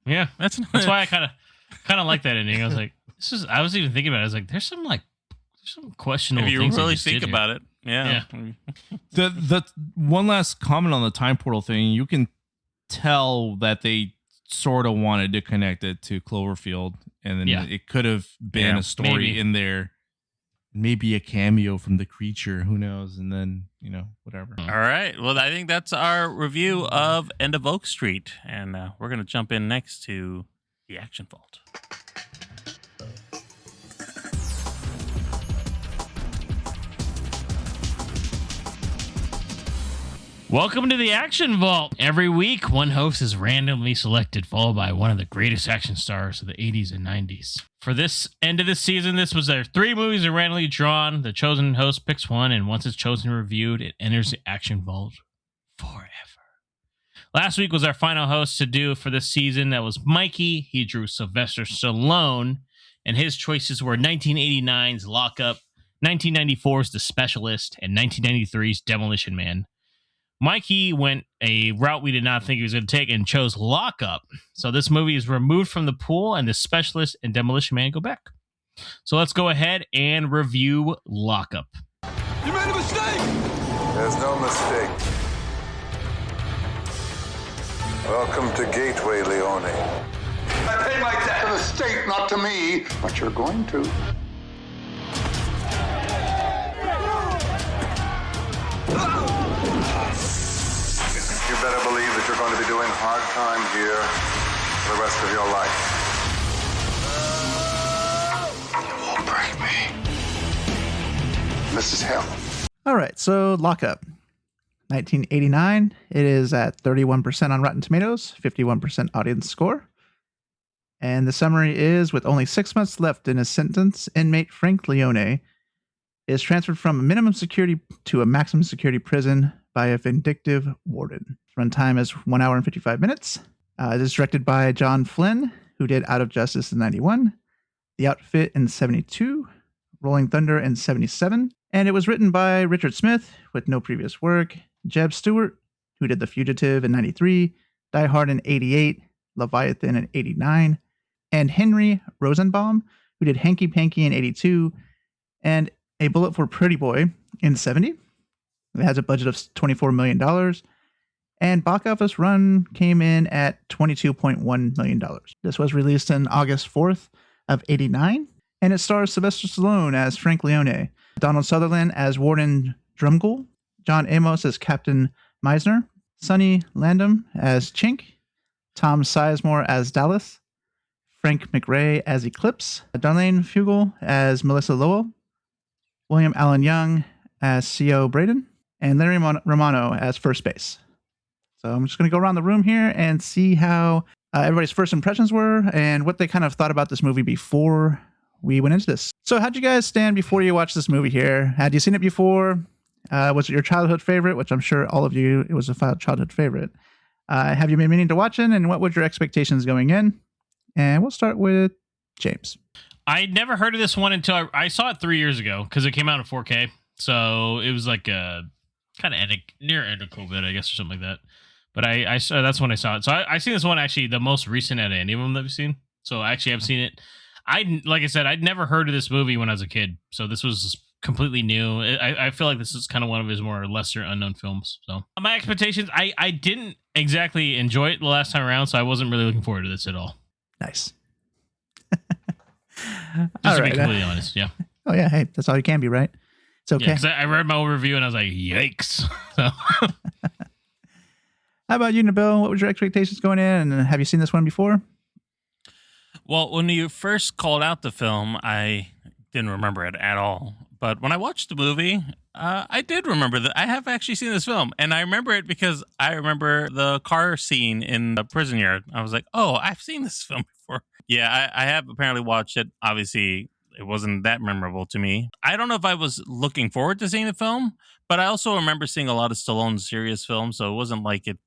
Yeah. That's That's why I kind of like that ending. I was like, I was even thinking about it. I was like, there's some questionable if you things. really think about it. Yeah. The one last comment on the time portal thing, you can tell that they sort of wanted to connect it to Cloverfield, and then Yeah. it could have been Yeah, a story maybe. in there Maybe a cameo from the creature. Who knows? And then, whatever. All right. Well, I think that's our review of End of Oak Street. And we're going to jump in next to the Action Vault. Welcome to the Action Vault. Every week, one host is randomly selected, followed by one of the greatest action stars of the 80s and 90s. For this end of the season, this was their 3 movies are randomly drawn. The chosen host picks one, and once it's chosen and reviewed, it enters the Action Vault forever. Last week was our final host to do for this season. That was Mikey. He drew Sylvester Stallone, and his choices were 1989's Lock Up, 1994's The Specialist, and 1993's Demolition Man. Mikey went a route we did not think he was going to take and chose Lock Up. So this movie is removed from the pool, and The Specialist and Demolition Man go back. So let's go ahead and review Lock Up. You made a mistake! There's no mistake. Welcome to Gateway, Leone. I pay my debt to the state, not to me. But you're going to. You better believe that you're going to be doing hard time here for the rest of your life. You won't break me. This is hell. All right, so Lock Up. 1989. It is at 31% on Rotten Tomatoes, 51% audience score. And the summary is, with only 6 months left in his sentence, inmate Frank Leone is transferred from a minimum security to a maximum security prison by a vindictive warden. Runtime is 1 hour and 55 minutes. It is directed by John Flynn, who did Out of Justice in 91, The Outfit in 72, Rolling Thunder in 77, and it was written by Richard Smith with no previous work, Jeb Stewart, who did The Fugitive in 93, Die Hard in 88, Leviathan in 89, and Henry Rosenbaum, who did Hanky Panky in 82, and A Bullet for Pretty Boy in 70. It has a budget of $24 million, and box office run came in at $22.1 million. This was released on August 4th of 89, and it stars Sylvester Stallone as Frank Leone, Donald Sutherland as Warden Drumgoole, John Amos as Captain Meisner, Sonny Landham as Chink, Tom Sizemore as Dallas, Frank McRae as Eclipse, Darlene Fugel as Melissa Lowell, William Allen Young as C.O. Braden, and Larry Romano as First Base. So I'm just going to go around the room here and see how everybody's first impressions were and what they kind of thought about this movie before we went into this. So how'd you guys stand before you watched this movie here? Had you seen it before? Was it your childhood favorite? Which I'm sure all of you, it was a childhood favorite. Have you been meaning to watch it? And what were your expectations going in? And we'll start with James. I'd never heard of this one until I saw it 3 years ago because it came out in 4K. So it was like a kind of near end of COVID, I guess, or something like that. But I saw, that's when I saw it. So I seen this one actually the most recent out of any of them that we've seen. So actually I've seen it. Like I said, I'd never heard of this movie when I was a kid. So this was completely new. I feel like this is kind of one of his more lesser unknown films. So my expectations, I didn't exactly enjoy it the last time around. So I wasn't really looking forward to this at all. Nice. Just to be completely honest, yeah. Oh yeah, hey, that's all you can be, right? It's okay. Yeah, because I read my overview and I was like, yikes. So. How about you, Nabil? What was your expectations going in? And have you seen this one before? Well, when you first called out the film, I didn't remember it at all. But when I watched the movie, I did remember that I have actually seen this film. And I remember it because I remember the car scene in the prison yard. I was like, oh, I've seen this film before. Yeah, I have apparently watched it. Obviously, it wasn't that memorable to me. I don't know if I was looking forward to seeing the film, but I also remember seeing a lot of Stallone's serious films. So it wasn't like it.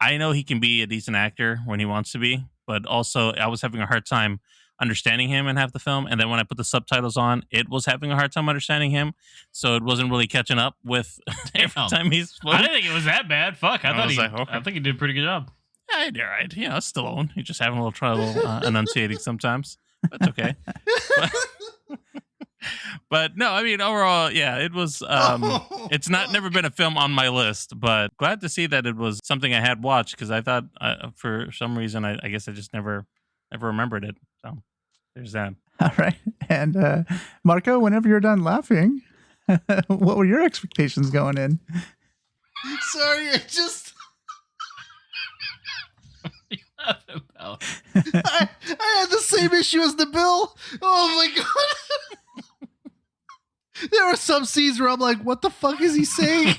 I know he can be a decent actor when he wants to be, but also I was having a hard time understanding him in half the film. And then when I put the subtitles on, it was having a hard time understanding him. So it wasn't really catching up with every time he's spoken. I didn't think it was that bad. Fuck. I think he did a pretty good job. Yeah, he did all right. Yeah, it's Stallone. He's just having a little trouble enunciating sometimes. That's okay. But no, I mean, overall, yeah, it was, it's never been a film on my list, but glad to see that it was something I had watched because I thought for some reason, I guess I just never remembered it. So there's that. All right. And Marco, whenever you're done laughing, what were your expectations going in? Sorry, I just About? I had the same issue as the Bill. Oh my god. There were some scenes where I'm like, what the fuck is he saying?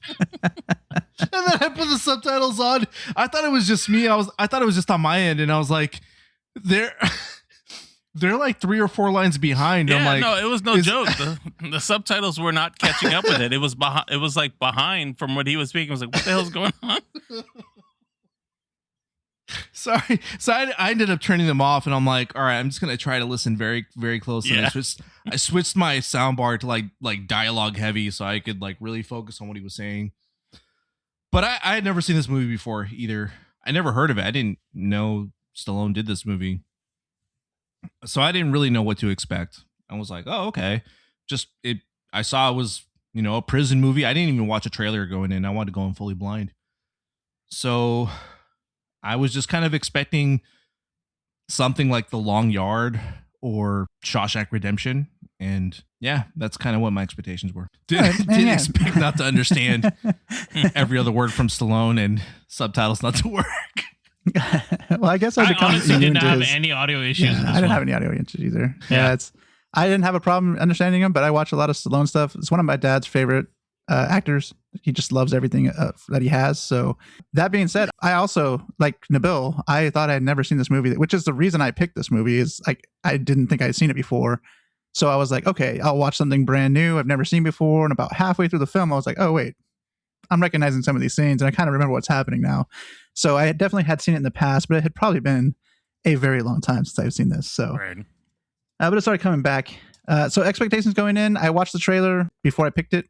And then I put the subtitles on. I thought it was just me. I thought it was just on my end, and I was like, they're like 3 or 4 lines behind. Yeah, I'm like, no, it was no joke. The subtitles were not catching up with it. It was behind. It was like behind from what he was speaking. I was like, what the hell's going on? Sorry. So I ended up turning them off, and I'm like, all right, I'm just gonna try to listen very, very close. Yeah. And I switched my soundbar to like dialogue heavy, so I could like really focus on what he was saying. But I had never seen this movie before either. I never heard of it. I didn't know Stallone did this movie, so I didn't really know what to expect. I was like, oh, okay. I saw it was, a prison movie. I didn't even watch a trailer going in. I wanted to go in fully blind. So I was just kind of expecting something like The Long Yard or Shawshank Redemption. And yeah, that's kind of what my expectations were. Didn't expect not to understand every other word from Stallone and subtitles not to work. Well, I guess I honestly did not have any audio issues. Yeah, I didn't have any audio issues either. Yeah, I didn't have a problem understanding him, but I watch a lot of Stallone stuff. It's one of my dad's favorite actors. He just loves everything that he has. So that being said, I also, like Nabil, I thought I had never seen this movie, which is the reason I picked this movie. Is like I didn't think I'd seen it before. So I was like, okay, I'll watch something brand new I've never seen before. And about halfway through the film, I was like, oh, wait, I'm recognizing some of these scenes and I kind of remember what's happening now. So I definitely had seen it in the past, but it had probably been a very long time since I've seen this. So, Right. But it started coming back. So expectations going in, I watched the trailer before I picked it,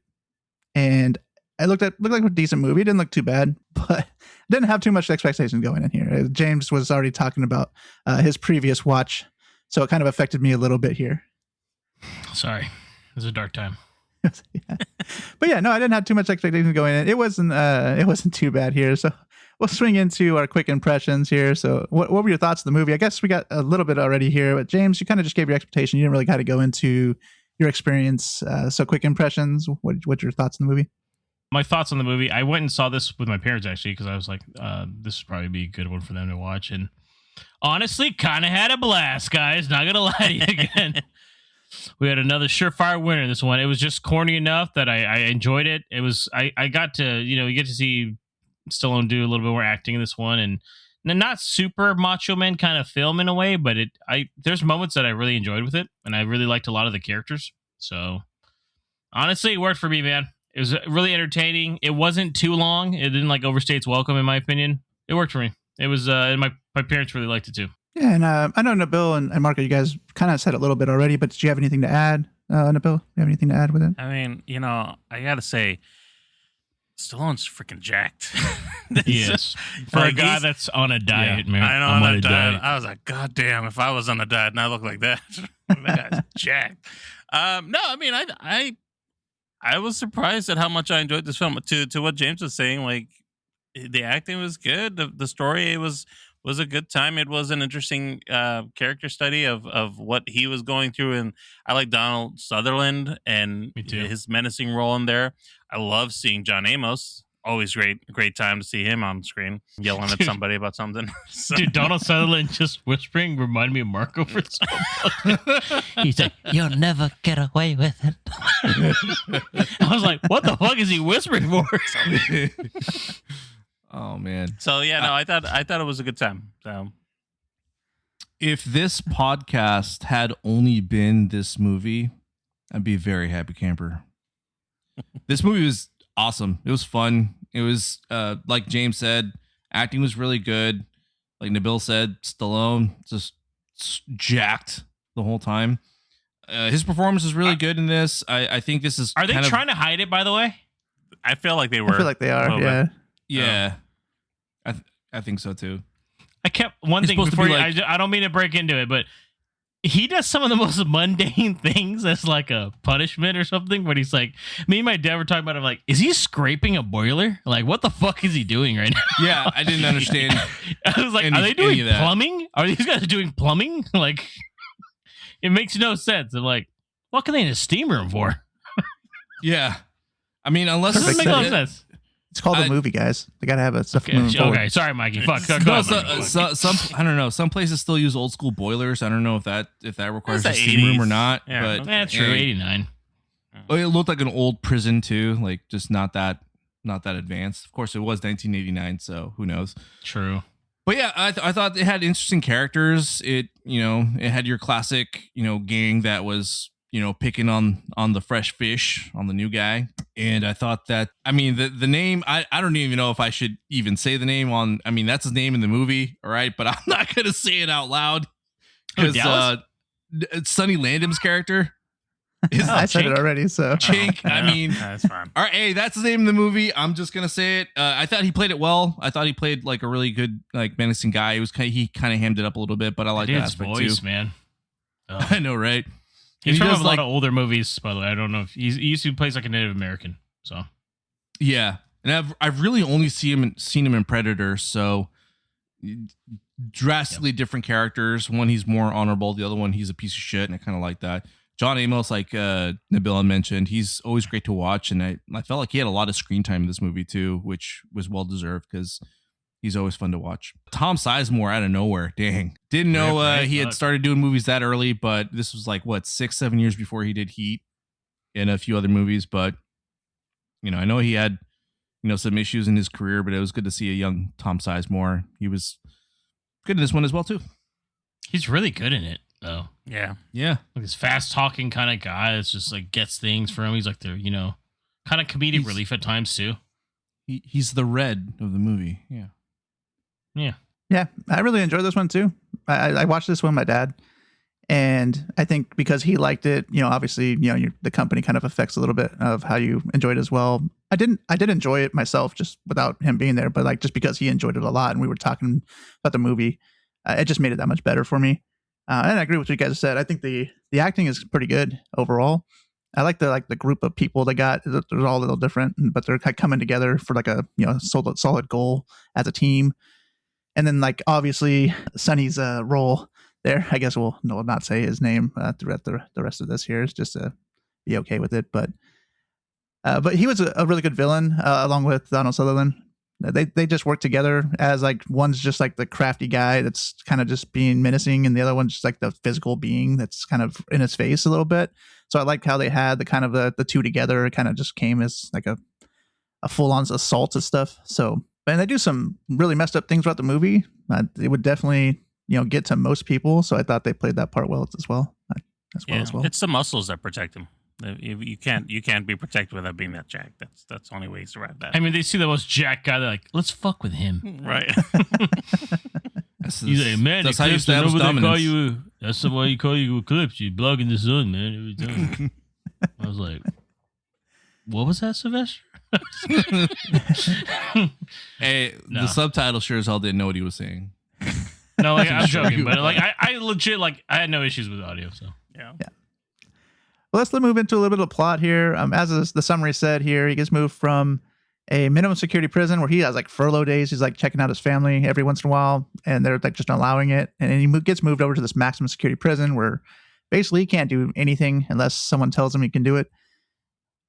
and it looked like a decent movie. It didn't look too bad, but I didn't have too much expectation going in here. James was already talking about his previous watch, so it kind of affected me a little bit here. Sorry, it was a dark time. Yeah. But yeah, no, I didn't have too much expectations going in. It wasn't too bad here. So we'll swing into our quick impressions here. So what were your thoughts of the movie? I guess we got a little bit already here, but James, you kind of just gave your expectation. You didn't really kind of go into your experience. So quick impressions. What's your thoughts on the movie? My thoughts on the movie. I went and saw this with my parents actually because I was like, this would probably be a good one for them to watch. And honestly, kind of had a blast, guys. Not gonna lie to you again. We had another surefire winner in this one. It was just corny enough that I enjoyed it. It was I got to, you get to see Stallone do a little bit more acting in this one, and not super Macho Man kind of film in a way, but there's moments that I really enjoyed with it, and I really liked a lot of the characters. So honestly, it worked for me, man. It was really entertaining. It wasn't too long. It didn't overstay its welcome, in my opinion. It worked for me. It was, and my parents really liked it too. Yeah, and I know Nabil and Marco, you guys kind of said a little bit already, but did you have anything to add, Nabil? Do you have anything to add with it? I mean, I gotta say, Stallone's freaking jacked. Yes, for a guy that's on a diet, man. I know, I'm on a diet. I was like, God damn, if I was on a diet and I look like that, that guy's jacked. No, I mean, I was surprised at how much I enjoyed this film. To what James was saying, like the acting was good. The story was a good time. It was an interesting character study of what he was going through, and I like Donald Sutherland and his menacing role in there. I love seeing John Amos. Always great time to see him on screen yelling at somebody about something. So. Dude, Donald Sutherland just whispering reminded me of Marco for something. He's like, "You'll never get away with it." I was like, "What the fuck is he whispering for?" Oh man. So yeah, no, I thought it was a good time. So if this podcast had only been this movie, I'd be a very happy camper. This movie was awesome. It was fun. It was like James said, acting was really good. Like Nabil said, Stallone just jacked the whole time. His performance is really good in this. I think this is. Are they trying to hide it? By the way, I feel like they were. I feel like they are. Yeah. Yeah. I think so too. I kept one thing before I don't mean to break into it, but he does some of the most mundane things as like a punishment or something. But he's like, me and my dad were talking about it. I'm like, is he scraping a boiler? Like, what the fuck is he doing right now? Yeah, I didn't understand. I was like, are they doing plumbing? Are these guys doing plumbing? Like, It makes no sense. I'm like, what can they in a steam room for? Yeah. I mean, unless Doesn't make no sense. It's called a movie, guys. They gotta have stuff moving forward. Okay, sorry, Mikey. Fuck. No, some I don't know. Some places still use old school boilers. I don't know if that requires a steam room or not. Yeah, but that's true. 89. It looked like an old prison too, like just not that advanced. Of course, it was 1989, so who knows? True. But yeah, I thought it had interesting characters. It had your classic gang that was picking on the fresh fish on the new guy. And I thought that, I mean, the name, I don't even know if I should even say the name on, I mean, that's his name in the movie. All right. But I'm not going to say it out loud because Sonny Landham's character is I said it already. So Chink. I mean, that's fine. all right. Hey, that's his name in the movie. I'm just going to say it. I thought he played it well. I thought he played like a really good, like menacing guy. He kind of hammed it up a little bit, but I like that aspect voice, too. Man. Oh. I know, right? He's from a lot like of older movies, by the way. I don't know if he used to plays like a Native American. So yeah, and I've really only seen him in Predator. So drastically different characters. One he's more honorable. The other one he's a piece of shit, and I kind of like that. John Amos, like Nabila mentioned, he's always great to watch, and I felt like he had a lot of screen time in this movie too, which was well deserved because he's always fun to watch. Tom Sizemore out of nowhere. Dang. Didn't know he had started doing movies that early, but this was like, 6-7 years before he did Heat and a few other movies. But, I know he had, some issues in his career, but it was good to see a young Tom Sizemore. He was good in this one as well, too. He's really good in it, though. Yeah. Yeah. Like this fast talking kind of guy that's just like gets things for him. He's like the, kind of comedic relief at times, too. He's the Red of the movie. Yeah. Yeah, I really enjoyed this one too. I watched this one with my dad, and I think because he liked it, obviously, the company kind of affects a little bit of how you enjoy it as well. I did enjoy it myself just without him being there, but like just because he enjoyed it a lot and we were talking about the movie, it just made it that much better for me. And I agree with what you guys said. I think the acting is pretty good overall. I like the group of people they got. They're all a little different, but they're coming together for like a solid goal as a team. And then, like, obviously, Sonny's role there, I guess we'll not say his name throughout the rest of this here, is just to be okay with it. But he was a really good villain, along with Donald Sutherland. They just work together as, like, one's just, like, the crafty guy that's kind of just being menacing, and the other one's just, like, the physical being that's kind of in his face a little bit. So I like how they had the kind of the two together. It kind of just came as, like, a full-on assault and stuff. So... And they do some really messed up things throughout the movie. It would definitely, get to most people. So I thought they played that part well as well. It's the muscles that protect him. You can't be protected without being that jacked. That's the only way to survive that. I mean, they see the most jacked guy. They're like, let's fuck with him. Right. He's like, man, that's how you establish dominance. That's why you call you Eclipse. You blog in the sun, man, every time. I was like, what was that, Sylvester? Hey, the subtitle sure as hell didn't know what he was saying. No, like, I'm joking, but like I legit I had no issues with audio. So yeah. Well, let's move into a little bit of plot here. As the summary said here, he gets moved from a minimum security prison where he has like furlough days. He's like checking out his family every once in a while, and they're like just not allowing it. And then he gets moved over to this maximum security prison where basically he can't do anything unless someone tells him he can do it.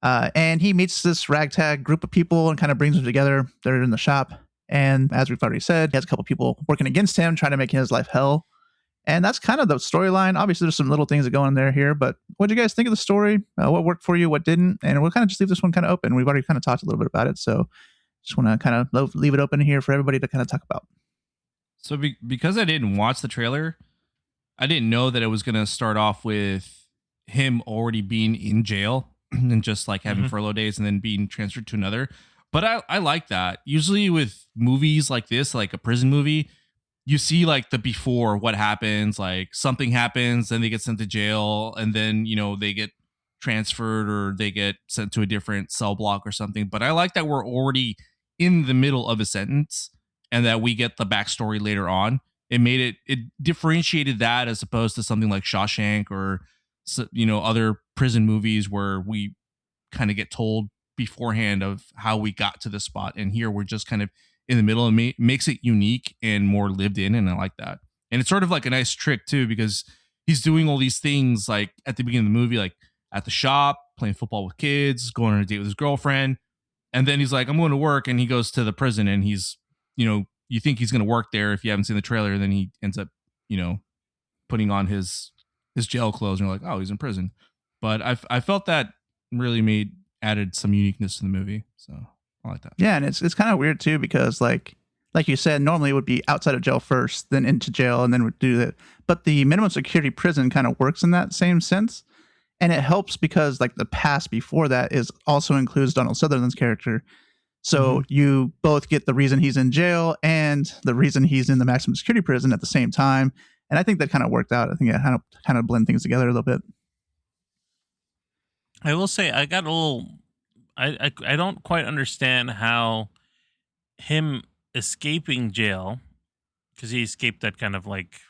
And he meets this ragtag group of people and kind of brings them together. They're in the shop. And as we've already said, he has a couple people working against him, trying to make his life hell. And that's kind of the storyline. Obviously, there's some little things that go on there here. But what do you guys think of the story? What worked for you? What didn't? And we'll kind of just leave this one kind of open. We've already kind of talked a little bit about it. So just want to kind of leave it open here for everybody to kind of talk about. So because I didn't watch the trailer, I didn't know that it was going to start off with him already being in jail. And just like having furlough days and then being transferred to another. But I like that. Usually with movies like this, like a prison movie, you see like the before, what happens, like something happens, then they get sent to jail, and then, they get transferred or they get sent to a different cell block or something. But I like that we're already in the middle of a sentence and that we get the backstory later on. It differentiated that as opposed to something like Shawshank or other prison movies where we kind of get told beforehand of how we got to the spot. And here we're just kind of in the middle, and makes it unique and more lived in. And I like that. And it's sort of like a nice trick too, because he's doing all these things like at the beginning of the movie, like at the shop, playing football with kids, going on a date with his girlfriend. And then he's like, I'm going to work. And he goes to the prison and he's, you think he's going to work there if you haven't seen the trailer. And then he ends up, putting on his jail clothes and you're like, oh, he's in prison. But I felt that really added some uniqueness to the movie. So I like that. Yeah. And it's kind of weird too, because like you said, normally it would be outside of jail first, then into jail, and then would do that. But the minimum security prison kind of works in that same sense. And it helps because like the past before that is also includes Donald Sutherland's character. So you both get the reason he's in jail and the reason he's in the maximum security prison at the same time. And I think that kind of worked out. I think it kind of blend things together a little bit. I will say I got a little. I don't quite understand how him escaping jail, because he escaped that kind of like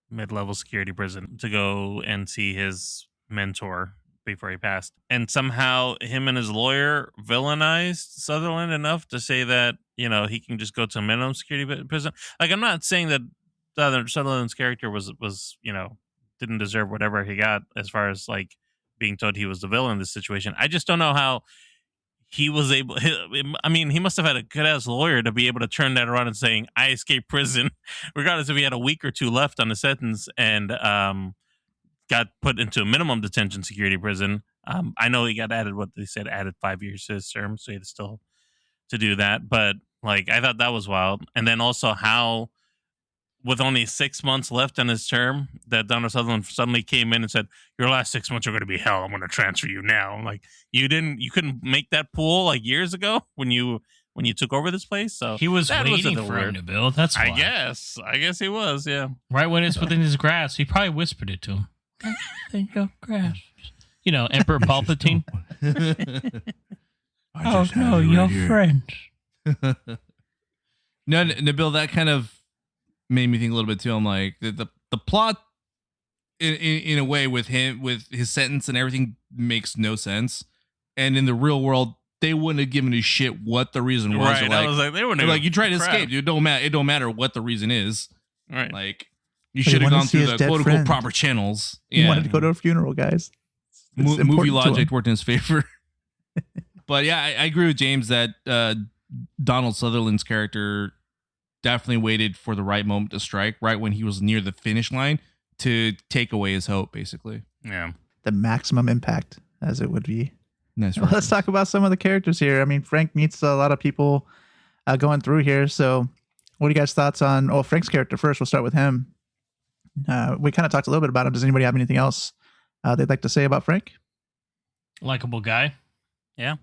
mid-level security prison to go and see his mentor before he passed, and somehow him and his lawyer villainized Sutherland enough to say that he can just go to a minimum security prison. Like, I'm not saying that Sutherland's character was didn't deserve whatever he got as far as like being told he was the villain in this situation. I just don't know how he was able. I mean, he must have had a good ass lawyer to be able to turn that around and saying, I escaped prison, regardless if he had a week or two left on the sentence and got put into a minimum detention security prison. I know he got added 5 years to his term, so he had still to do that. But like, I thought that was wild. And then also how, with only 6 months left on his term, that Donald Sutherland suddenly came in and said, your last 6 months are going to be hell. I'm going to transfer you now. I'm like, you couldn't make that pool like years ago when you took over this place. So he was waiting for him to build. That's why. I guess he was. Yeah. Right when it's within his grasp, he probably whispered it to him. Think of grasp. Emperor Palpatine. Oh no, your friends. No, Nabil, that kind of made me think a little bit too. I'm like, the plot in a way with him, with his sentence and everything, makes no sense. And in the real world, they wouldn't have given a shit what the reason was. Right. I was like, they wouldn't. Like, you tried to escape, dude. It don't matter what the reason is. Right. Like, you should have gone through the quote unquote proper channels. He wanted to go to a funeral, guys. Movie logic worked in his favor. But yeah, I agree with James that Donald Sutherland's character definitely waited for the right moment to strike, right when he was near the finish line, to take away his hope, basically. Yeah. The maximum impact, as it would be. Nice. Well, let's talk about some of the characters here. I mean, Frank meets a lot of people going through here. So what are you guys' thoughts on Frank's character first? We'll start with him. We kind of talked a little bit about him. Does anybody have anything else they'd like to say about Frank? Likable guy. Yeah.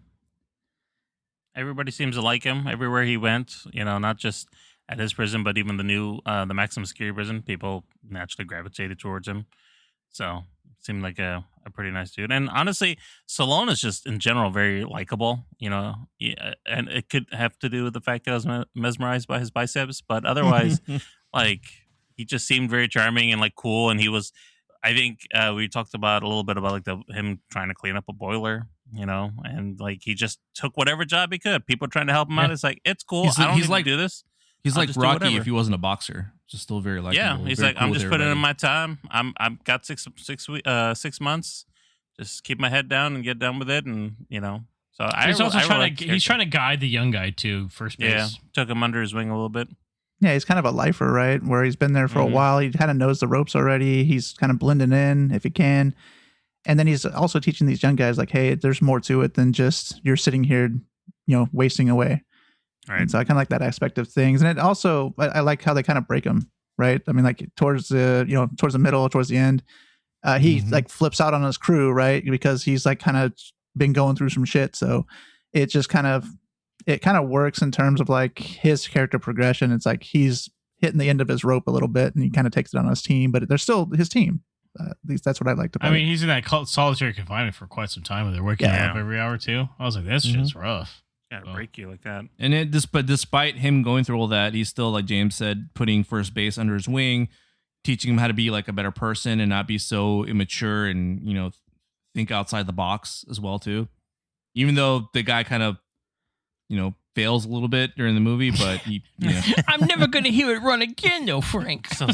Everybody seems to like him everywhere he went, not just at his prison, but even the maximum security prison, people naturally gravitated towards him. So seemed like a pretty nice dude. And honestly, Stallone is just in general very likable, and it could have to do with the fact that I was mesmerized by his biceps, but otherwise, like, he just seemed very charming and like cool. And he was, I think we talked about a little bit about like him trying to clean up a boiler, and like he just took whatever job he could. People trying to help him out. It's like, it's cool. I don't need to do this. He's like Rocky if he wasn't a boxer. Just still very likable. Yeah, he's like, I'm just putting in my time. I've got 6 months. Just keep my head down and get done with it, and So he's also trying to guide the young guy to first base. Yeah, took him under his wing a little bit. Yeah, he's kind of a lifer, right? Where he's been there for a while. He kind of knows the ropes already. He's kind of blending in if he can. And then he's also teaching these young guys, like, hey, there's more to it than just you're sitting here, wasting away. Right. And so I kind of like that aspect of things. And it also, I like how they kind of break him, right? I mean, like towards the middle, towards the end, he like flips out on his crew, right? Because he's like kind of been going through some shit. So it just kind of works in terms of like his character progression. It's like he's hitting the end of his rope a little bit and he kind of takes it on his team, but they're still his team. At least that's what I like to play. I mean, he's in that solitary confinement for quite some time. They're waking him up every hour too. I was like, this shit's rough. Gotta break you like that. And but despite him going through all that, he's still, like James said, putting first base under his wing, teaching him how to be like a better person and not be so immature and, think outside the box as well too. Even though the guy kind of, fails a little bit during the movie, but I'm never gonna hear it run again, though, Frank. So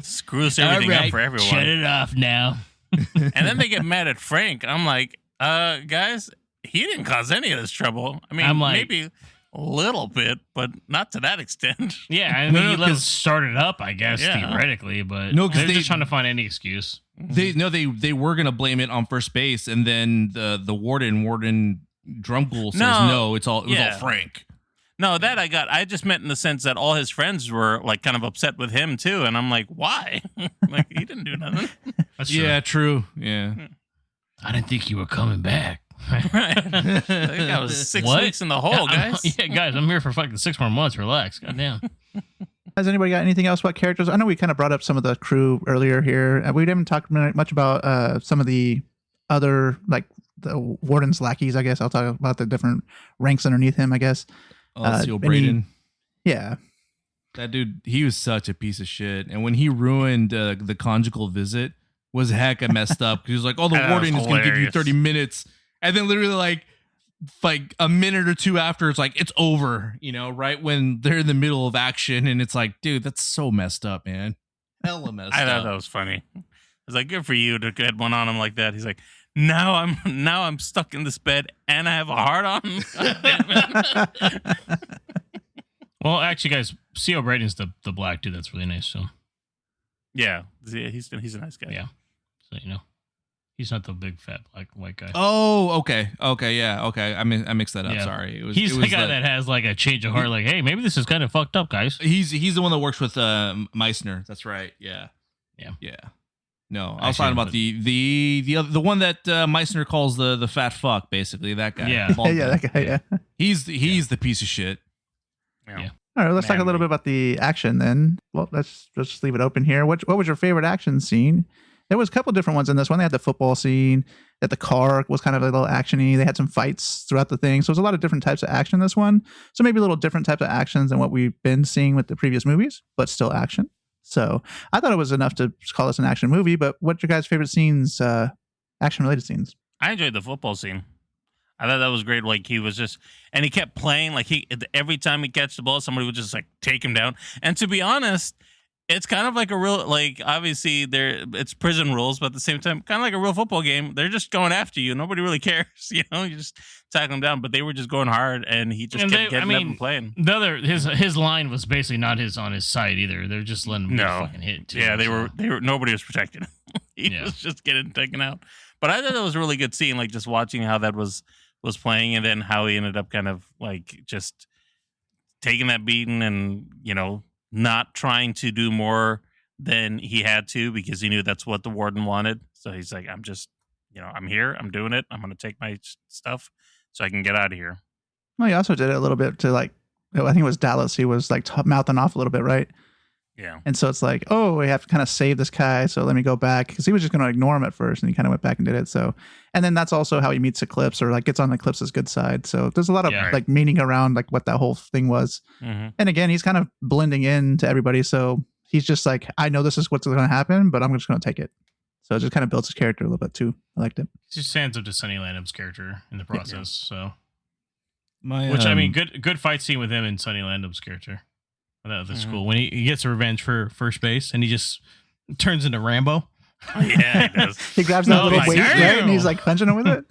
screws everything up for everyone. Shut it off now. And then they get mad at Frank. I'm like, guys, he didn't cause any of this trouble. I mean, maybe a little bit, but not to that extent. Yeah, I mean, he let us start it up, I guess, theoretically, but they're just trying to find any excuse. They were gonna blame it on first base, and then the warden Drumgoole says no, it was all Frank. No, that I got. I just meant in the sense that all his friends were like kind of upset with him too, and I'm like, why? Like he didn't do nothing. That's true. Yeah. I didn't think you were coming back. Right. I think I was 6 weeks in the hole, guys. Guys, I'm here for fucking 6 more months. Relax. Goddamn. Has anybody got anything else about characters? I know we kind of brought up some of the crew earlier here. We didn't talk much about some of the other, like the warden's lackeys, I guess. I'll talk about the different ranks underneath him, I guess. Seal Braden. Yeah. That dude, he was such a piece of shit. And when he ruined the conjugal visit, was hecka messed up. Because he was like, the warden is going to give you 30 minutes. And then literally like a minute or two after, it's like, it's over, right when they're in the middle of action. And it's like, dude, that's so messed up, man. Hella messed up. I thought that was funny. I was like, good for you to get one on him like that. He's like, now I'm stuck in this bed and I have a heart on. Well, actually, guys, C.O. Braden's the black dude that's really nice. So, yeah, he's a nice guy. Yeah, so he's not the big fat black white guy. Oh, okay, yeah, okay. I mixed that up. Yeah. Sorry, he's the guy that has like a change of heart. Like, hey, maybe this is kind of fucked up, guys. He's the one that works with Meissner. That's right. Yeah. No, I was talking about the one that Meissner calls the fat fuck, basically that guy. Yeah, that guy. Yeah, he's the piece of shit. Yeah. All right, let's talk a little bit about the action then. Well, let's just leave it open here. What was your favorite action scene? There was a couple different ones in this one. They had the football scene. That the car was kind of a little actiony. They had some fights throughout the thing. So there's a lot of different types of action in this one. So maybe a little different types of actions than what we've been seeing with the previous movies, but still action. So I thought it was enough to call this an action movie. But what's your guys' favorite scenes, action-related scenes? I enjoyed the football scene. I thought that was great. Like he was just, and he kept playing. Like every time he catch the ball, somebody would just like take him down. And to be honest, it's kind of like a real, like obviously it's prison rules, but at the same time, kind of like a real football game. They're just going after you. Nobody really cares. You just tackle them down. But they were just going hard, and he just kept getting up and playing. The other his line was basically not on his side either. They're just letting him get fucking hit too. Yeah, they were nobody was protecting him. He was just getting taken out. But I thought that was a really good scene. Like just watching how that was playing, and then how he ended up kind of like just taking that beating and not trying to do more than he had to because he knew that's what the warden wanted. So he's like, I'm just I'm here, I'm doing it, I'm gonna take my stuff so I can get out of here. Well, he also did it a little bit to like, I think it was Dallas. He was like mouthing off a little bit, right? Yeah. And so it's like, oh, we have to kind of save this guy. So let me go back, because he was just going to ignore him at first, and he kind of went back and did it. So, and then that's also how he meets Eclipse, or like gets on Eclipse's good side. So there's a lot of like meaning around like what that whole thing was. Mm-hmm. And again, he's kind of blending in to everybody. So he's just like, I know this is what's going to happen, but I'm just going to take it. So it just kind of builds his character a little bit too. I liked it. It just stands up to Sonny Landham's character in the process. Yeah. So, which I mean, good fight scene with him and Sonny Landham's character. That's cool. When he gets a revenge for first base and he just turns into Rambo. Oh, yeah, he does. He grabs that little weight, right? And he's like punching him with it.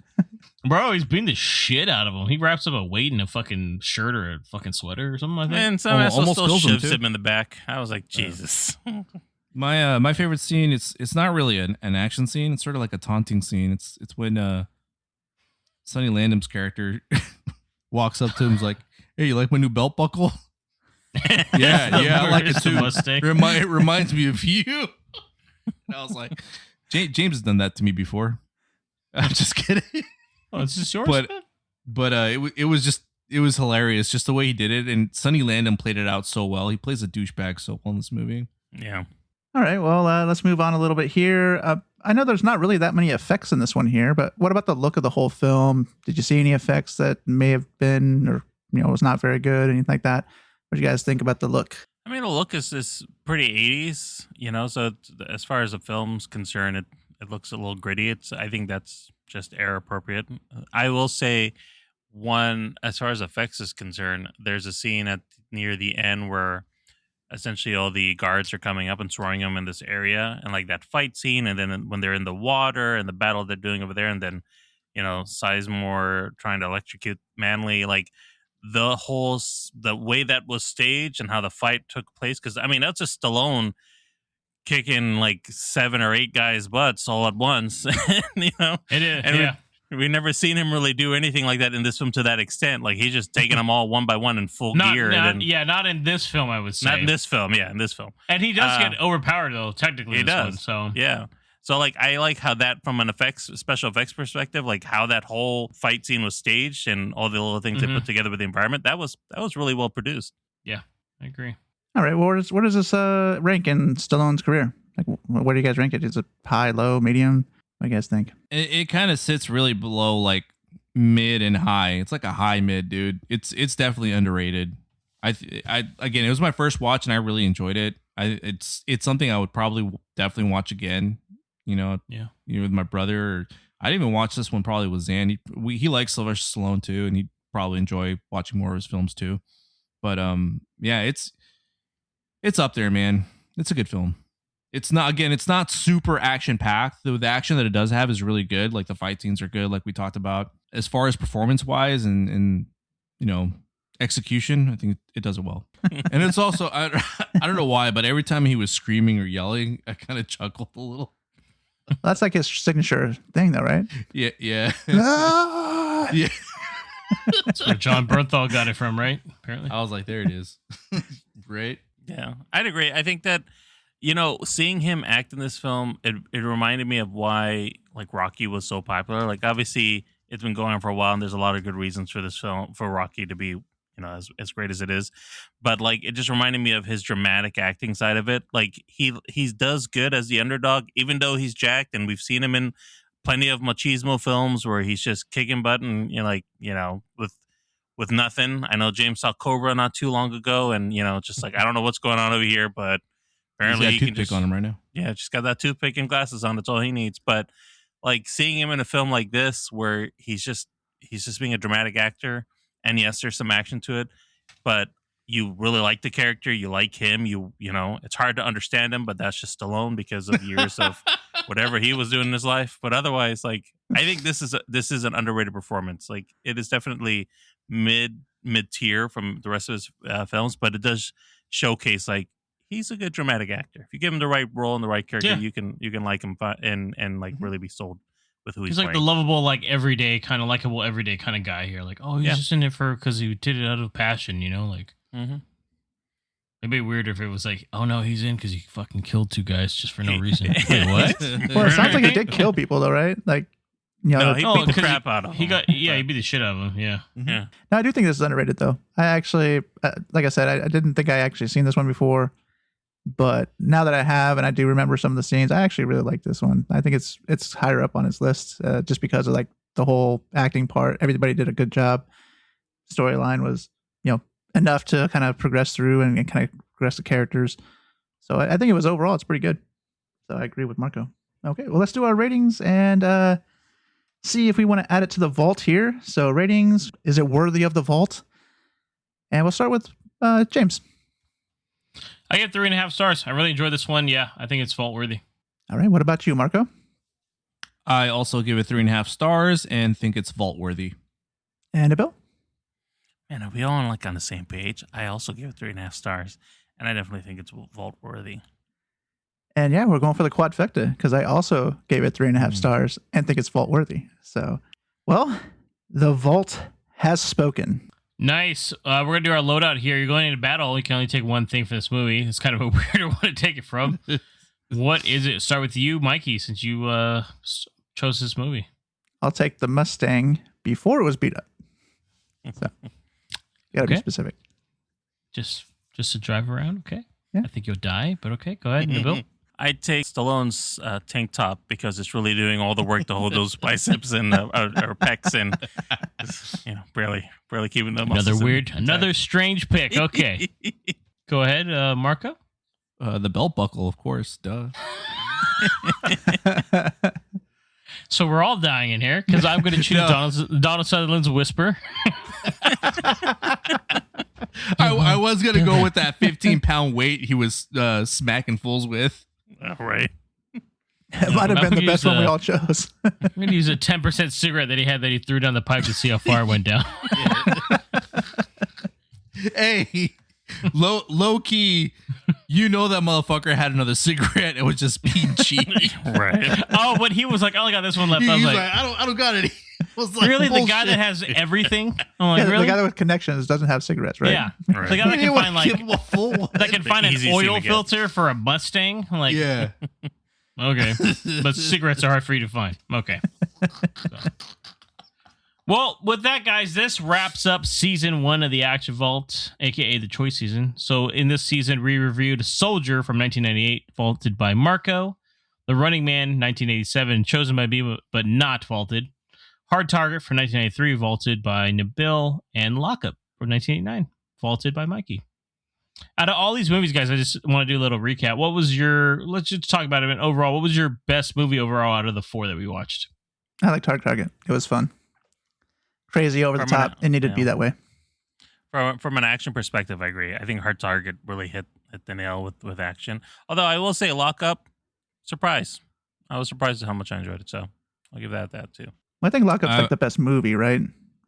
Bro, he's beating the shit out of him. He wraps up a weight in a fucking shirt or a fucking sweater or something like that. And some asshole still shivs him in the back. I was like, Jesus. My favorite scene, it's not really an action scene. It's sort of like a taunting scene. It's when Sonny Landham's character walks up to him, is like, hey, you like my new belt buckle? yeah, I like it too. It reminds me of you. And I was like, James has done that to me before. I'm just kidding. Oh, it's just yours. But it was hilarious just the way he did it, and Sonny Landham played it out so well. He plays a douchebag so well in this movie. Yeah. All right, well, let's move on a little bit here. I know there's not really that many effects in this one here, but what about the look of the whole film? Did you see any effects that may have been, or was not very good, anything like that? What do you guys think about the look? I mean, the look is pretty 80s, so as far as the film's concerned, it looks a little gritty. I think that's just era appropriate. I will say one, as far as effects is concerned, there's a scene near the end where essentially all the guards are coming up and throwing them in this area, and like that fight scene, and then when they're in the water and the battle they're doing over there, and then Sizemore trying to electrocute Manly, like the way that was staged and how the fight took place, because I mean that's just Stallone kicking like 7 or 8 guys' butts all at once. It is, and yeah. we never seen him really do anything like that in this film to that extent. Like he's just taking them all one by one in full gear. Not in this film, I would say. Not in this film, yeah, in this film. And he does get overpowered though, technically. He does. One, so yeah. So like I like how that from an special effects perspective, like how that whole fight scene was staged and all the little things they put together with the environment. That was really well produced. Yeah, I agree. All right. Well, where does this rank in Stallone's career? Like, where do you guys rank it? Is it high, low, medium? What do you guys think? It kind of sits really below like mid and high. It's like a high mid, dude. It's definitely underrated. Again, it was my first watch and I really enjoyed it. It's something I would probably definitely watch again. With my brother. I didn't even watch this one probably with Zan. He likes Sylvester Stallone too, and he'd probably enjoy watching more of his films too. But yeah, it's up there, man. It's a good film. It's not super action packed. The action that it does have is really good. Like the fight scenes are good, like we talked about. As far as performance wise and execution, I think it does it well. And it's also I don't know why, but every time he was screaming or yelling, I kind of chuckled a little. That's like his signature thing, though, right? Yeah. Yeah. That's where John Bernthal got it from, right? Apparently. I was like, there it is. Great. Yeah, I'd agree. I think that, seeing him act in this film, it reminded me of why like Rocky was so popular. Like obviously it's been going on for a while and there's a lot of good reasons for this film, for Rocky to be, as great as it is. But like, it just reminded me of his dramatic acting side of it. Like he does good as the underdog, even though he's jacked, and we've seen him in plenty of machismo films where he's just kicking butt and with nothing. I know James saw Cobra not too long ago, and just like I don't know what's going on over here, but apparently he can just on him right now. Yeah, just got that toothpick and glasses on. That's all he needs. But like seeing him in a film like this, where he's just being a dramatic actor, and yes, there's some action to it, but you really like the character, you like him. It's hard to understand him, but that's just Stallone because of years of whatever he was doing in his life. But otherwise, like I think this is an underrated performance. Like it is definitely mid tier from the rest of his films, but it does showcase like he's a good dramatic actor. If you give him the right role and the right character, you can like him and like really be sold with who he's like playing. the lovable, like everyday kind of everyday kind of guy here. Like, oh, he's just in it because he did it out of passion, like. Mm-hmm. It'd be weird if it was like, oh no, he's in because he fucking killed 2 guys just for no reason. Wait, what? Well, it sounds like he did kill people though, right? Like, no, he beat the crap out of him. He beat the shit out of him. Yeah. Mm-hmm. Yeah. No, I do think this is underrated though. I actually, like I said, I didn't think I actually seen this one before, but now that I have and I do remember some of the scenes, I actually really like this one. I think it's higher up on his list just because of like the whole acting part. Everybody did a good job. Storyline was, enough to kind of progress through and kind of progress the characters. So I think it was overall, it's pretty good. So I agree with Marco. Okay, well, let's do our ratings and see if we want to add it to the vault here. So ratings, is it worthy of the vault? And we'll start with James. I give 3.5 stars. I really enjoyed this one. Yeah, I think it's vault worthy. All right, what about you, Marco? I also give it 3.5 stars and think it's vault worthy. And Bill? Man, are we all on the same page? I also give it 3.5 stars, and I definitely think it's vault worthy. And yeah, we're going for the quadfecta because I also gave it 3.5 stars and think it's vault worthy. So, well, the vault has spoken. Nice. We're gonna do our loadout here. You're going into battle. You can only take one thing for this movie. It's kind of a weird one to take it from. What is it? Start with you, Mikey, since you chose this movie. I'll take the Mustang before it was beat up. So. You gotta be specific. Just to drive around, okay? Yeah. I think you'll die, but okay, go ahead, Bill. I'd take Stallone's tank top because it's really doing all the work to hold those biceps and or pecs and barely keeping them. Another strange pick. Okay, go ahead, Marco. The belt buckle, of course. Duh. So we're all dying in here because I'm going to choose Donald Sutherland's Whisper. I was going to go with that 15-pound weight he was smacking fools with. All right. It might have been the best one we all chose. I'm going to use a 10% cigarette that he threw down the pipe to see how far it went down. Hey, low key, you know that motherfucker had another cigarette. It was just being cheap. Right. Oh, but he was like, I only got this one left. I was He's like, I don't got any. I was like, really? bullshit. The guy that has everything? I'm like, Yeah, really? the guy with connections doesn't have cigarettes, right? Yeah. Right. The guy that You can would find give him a full one. that can find an easiest thing oil to get. filter for a Mustang. I'm like, Yeah. okay. But cigarettes are hard for you to find. Okay. So. Well, with that, guys, this wraps up season 1 of the Action Vault, aka the Choice season. So in this season, we reviewed Soldier from 1998, vaulted by Marco, The Running Man, 1987, chosen by me, but not vaulted, Hard Target from 1993, vaulted by Nabil, and Lockup from 1989, vaulted by Mikey. Out of all these movies, guys, I just want to do a little recap. What was let's just talk about it overall. What was your best movie overall out of the 4 that we watched? I liked Hard Target. It was fun. Crazy, over the top. It needed to be that way. From an action perspective, I agree. I think Hard Target really hit the nail with action. Although I will say Lockup, surprise. I was surprised at how much I enjoyed it, so I'll give that too. Well, I think Lockup's like the best movie, right?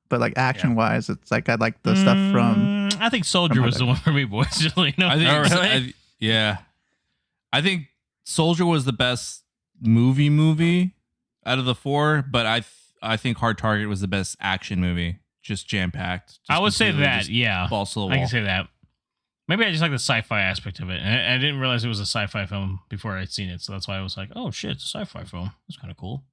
But like action-wise, it's like I like the stuff from... I think Soldier was the one for me, boys. Really? No. I think, really? yeah. I think Soldier was the best movie out of the 4, but I think Hard Target was the best action movie. Just jam-packed. I would say that, yeah. Balls to the wall. I can say that. Maybe I just like the sci-fi aspect of it. And I didn't realize it was a sci-fi film before I'd seen it. So that's why I was like, oh, shit, it's a sci-fi film. That's kind of cool.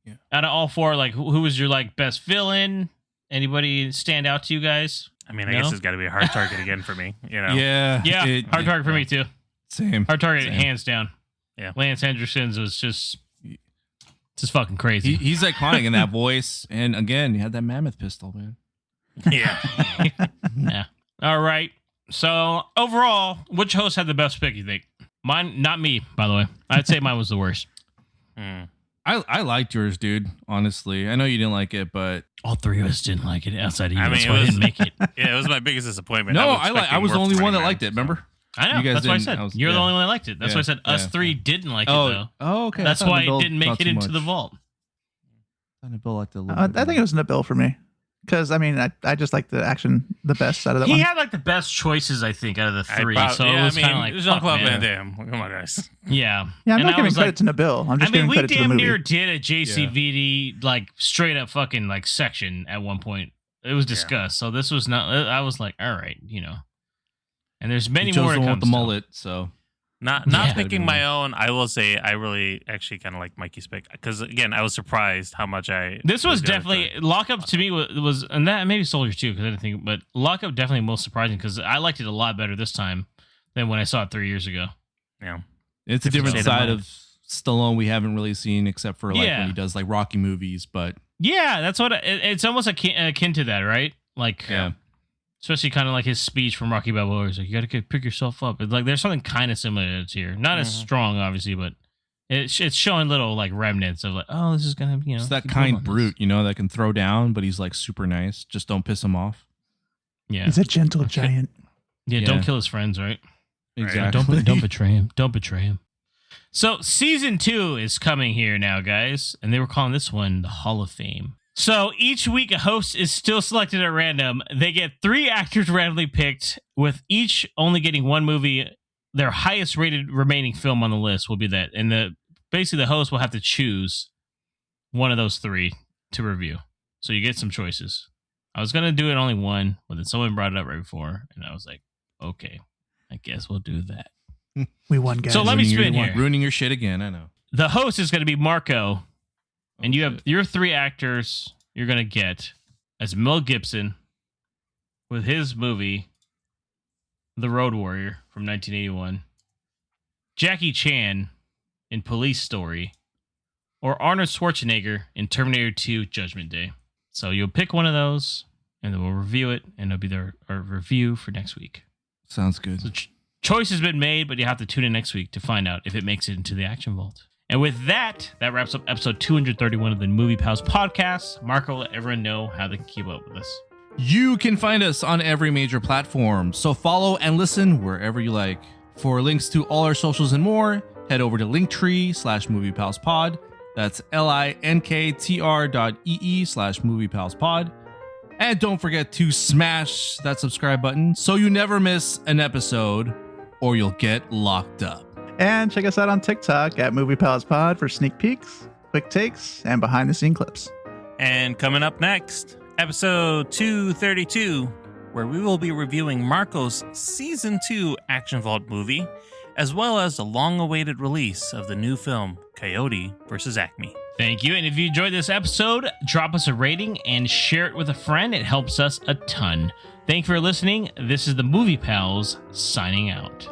Yeah. Out of all 4, like, who was your like best villain? Anybody stand out to you guys? I mean, I guess it's got to be a Hard Target again for me. You know? Yeah. Yeah, Hard Target for me, too. Same. Hard Target, Same. hands down. Yeah. Lance Henderson's was just fucking crazy. He's iconic in that voice. And again, he had that mammoth pistol, man. Yeah. Yeah. All right. So overall, which host had the best pick, you think? Mine, not me, by the way. I'd say mine was the worst. I liked yours, dude. Honestly, I know you didn't like it, but All 3 of us didn't like it outside of you. I mean, That's it why I was- didn't make it. Yeah, it was my biggest disappointment. no, was I expecting was the more only from one that Running liked Man, it. Remember? I know. You guys That's why I didn't. said I was- you're the yeah. only one that liked it. That's why I said us 3 didn't like it, though. Okay. That's I thought why Nabil it didn't make thought it too into much. the vault. I thought Nabil liked it a little I bit think it was Nabil for me. Because, I mean, I just like the action the best out of that He one. had like the best choices, I think, out of the 3. So yeah, it was I mean, kind of like, Jean-Claude fuck, Van man. Damme. Come on, guys. Yeah. Yeah, I'm And not I giving was credit to Nabil. I'm just giving we credit to the damn movie. near did a JCVD like straight up fucking like section at one point. It was discussed. So this was not. I was like, all right, you know. And there's many He chose more to the one come. with the still. mullet, so Not Yeah. picking my own, I will say I really actually kind of like Mikey's pick because again I was surprised how much I. This was the other definitely pick. Lockup to me was and that maybe Soldier too because I didn't think, but Lockup definitely most surprising because I liked it a lot better this time than when I saw it 3 years ago. Yeah, it's a different Shade of side Mud. of Stallone we haven't really seen except for like Yeah. when he does like Rocky movies. But Yeah, that's what it's almost akin to that, right? Like, yeah, especially kind of like his speech from Rocky Balboa. He's like, you got to pick yourself up. It's like there's something kind of similar that's here. Not as strong, obviously, but it's showing little like remnants of like, oh, this is gonna, you know, it's that keep kind going on this. brute, you know, that can throw down, but he's like super nice. Just don't piss him off. Yeah, He's a gentle giant. yeah. Yeah. Don't kill his friends, right? Exactly. Don't betray him. Don't betray him. So season 2 is coming here now, guys, and they were calling this one the Hall of Fame. So each week a host is still selected at random. They get 3 actors randomly picked, with each only getting one movie. Their highest rated remaining film on the list will be that, and basically the host will have to choose one of those 3 to review. So you get some choices. I was gonna do it only one, but then someone brought it up right before, and I was like, okay, I guess we'll do that. We won, guys. So let me spin here. Ruining your shit again. I know. The host is going to be Marco, and you have your 3 actors you're going to get as Mel Gibson with his movie The Road Warrior from 1981, Jackie Chan in Police Story, or Arnold Schwarzenegger in Terminator 2 Judgment Day. So you'll pick one of those, and then we'll review it, and it'll be our review for next week. Sounds good. So choice has been made, but you have to tune in next week to find out if it makes it into the Action Vault. And with that wraps up episode 231 of the Movie Pals podcast. Marco, let everyone know how they can keep up with us. You can find us on every major platform, so follow and listen wherever you like. For links to all our socials and more, head over to linktree/moviepalspod. That's linktr.ee/moviepalspod. And don't forget to smash that subscribe button so you never miss an episode or you'll get locked up. And check us out on TikTok at Movie Pals Pod for sneak peeks, quick takes, and behind the scene clips. And coming up next, episode 232, where we will be reviewing Marco's Season 2 Action Vault movie, as well as the long-awaited release of the new film, Coyote vs. Acme. Thank you. And if you enjoyed this episode, drop us a rating and share it with a friend. It helps us a ton. Thank you for listening. This is the Movie Pals signing out.